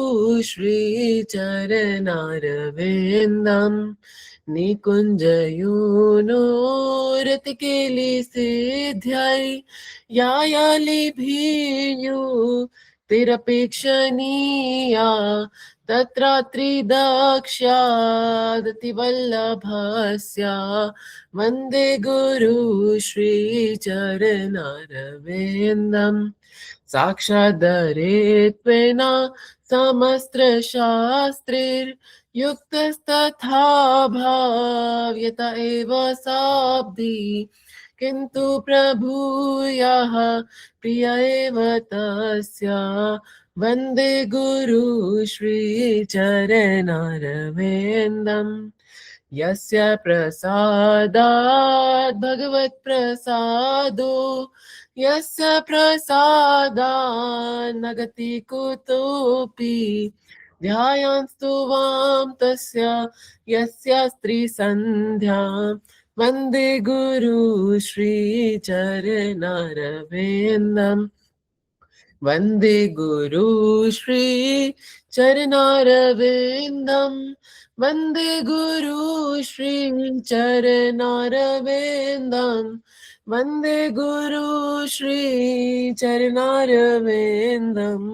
श्रीचरणारविन्दम् निकुञ्जयूनोरतिकेलिसिद्ध्यै यायालिभिर्यु तिरपेक्षणीया तत्र त्रिदक्ष्यादतिवल्लभस्य वन्दे गुरु श्रीचरणारविन्दम् साक्षादरेत्वेन समस्त्रशास्त्रिर्युक्तस्तथा भाव्यत एव साब्धि किन्तु प्रभूयः प्रिय एव तस्य वन्दे गुरु श्रीचरणारविन्दम् यस्य प्रसादात् भगवत्प्रसादो यस्य प्रसादात् न गति कुतोऽपि ध्यायान्तु वां तस्य यस्य स्त्रीसन्ध्यां वन्दे गुरु श्रीचरणारविन्दम् वन्दे गुरु श्रीचरणारविन्दम् वन्दे गुरु श्रीचरणारविन्दम् वन्दे गुरु श्रीचरणारविन्दम्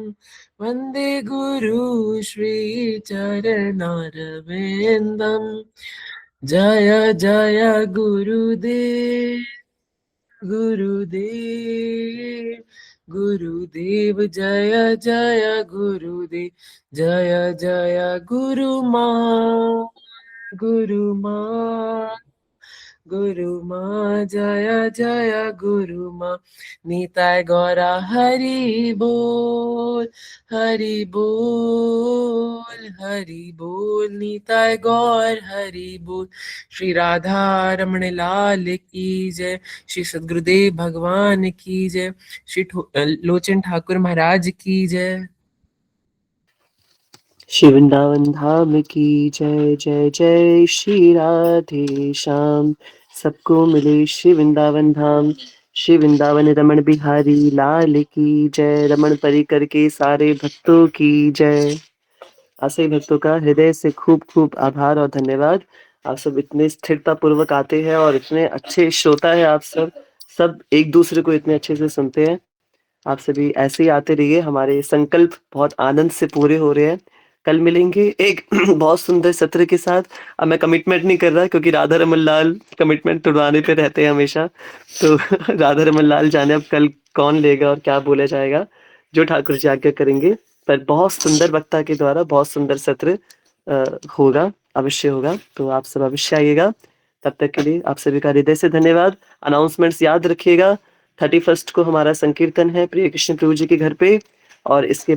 वन्दे गुरु श्रीचरणारविन्दम् जय जय गुरुदेव गुरुदेव गुरुदेव जय जय गुरुदेव जय जय गुरुमा गुरुमा जय जय गुरुमा निताय गौरा हरि बोल हरि बोल हरि बोल निताय गौर हरि बोल। श्री राधा रमण लाल की जय, श्री सद्गुरुदेव भगवान की जय, श्री लोचन ठाकुर महाराज की जय। श्री वृंदावन धाम की जय जय जय श्री राधे श्याम। सबको मिले श्री वृंदावन धाम। श्री वृंदावन रमण बिहारी लाल की जय। रमण परिकर के सारे भक्तों की जय। ऐसे ही भक्तों का हृदय से खूब खूब आभार और धन्यवाद। आप सब इतने स्थिरता पूर्वक आते हैं और इतने अच्छे श्रोता है आप सब। सब एक दूसरे को इतने अच्छे से सुनते हैं। आप सभी ऐसे ही आते रहिए। हमारे संकल्प बहुत आनंद से पूरे हो रहे हैं। कल मिलेंगे एक बहुत सुंदर सत्र के साथ। अब मैं कमिटमेंट नहीं कर रहा क्योंकि राधा रमन लाल कमिटमेंट तोड़वाने पे रहते हैं हमेशा। तो राधा रमन लाल जाने अब कल कौन लेगा और क्या बोला जाएगा, जो ठाकुर जी आज्ञा करेंगे। पर बहुत सुंदर वक्ता के द्वारा बहुत सुंदर सत्र होगा, अवश्य होगा। तो आप सब अवश्य आइएगा। तब तक के लिए आप सभी का हृदय से धन्यवाद। अनाउंसमेंट्स याद रखिएगा। 31 को हमारा संकीर्तन है प्रिय कृष्ण प्रभु जी के घर पे, और इसके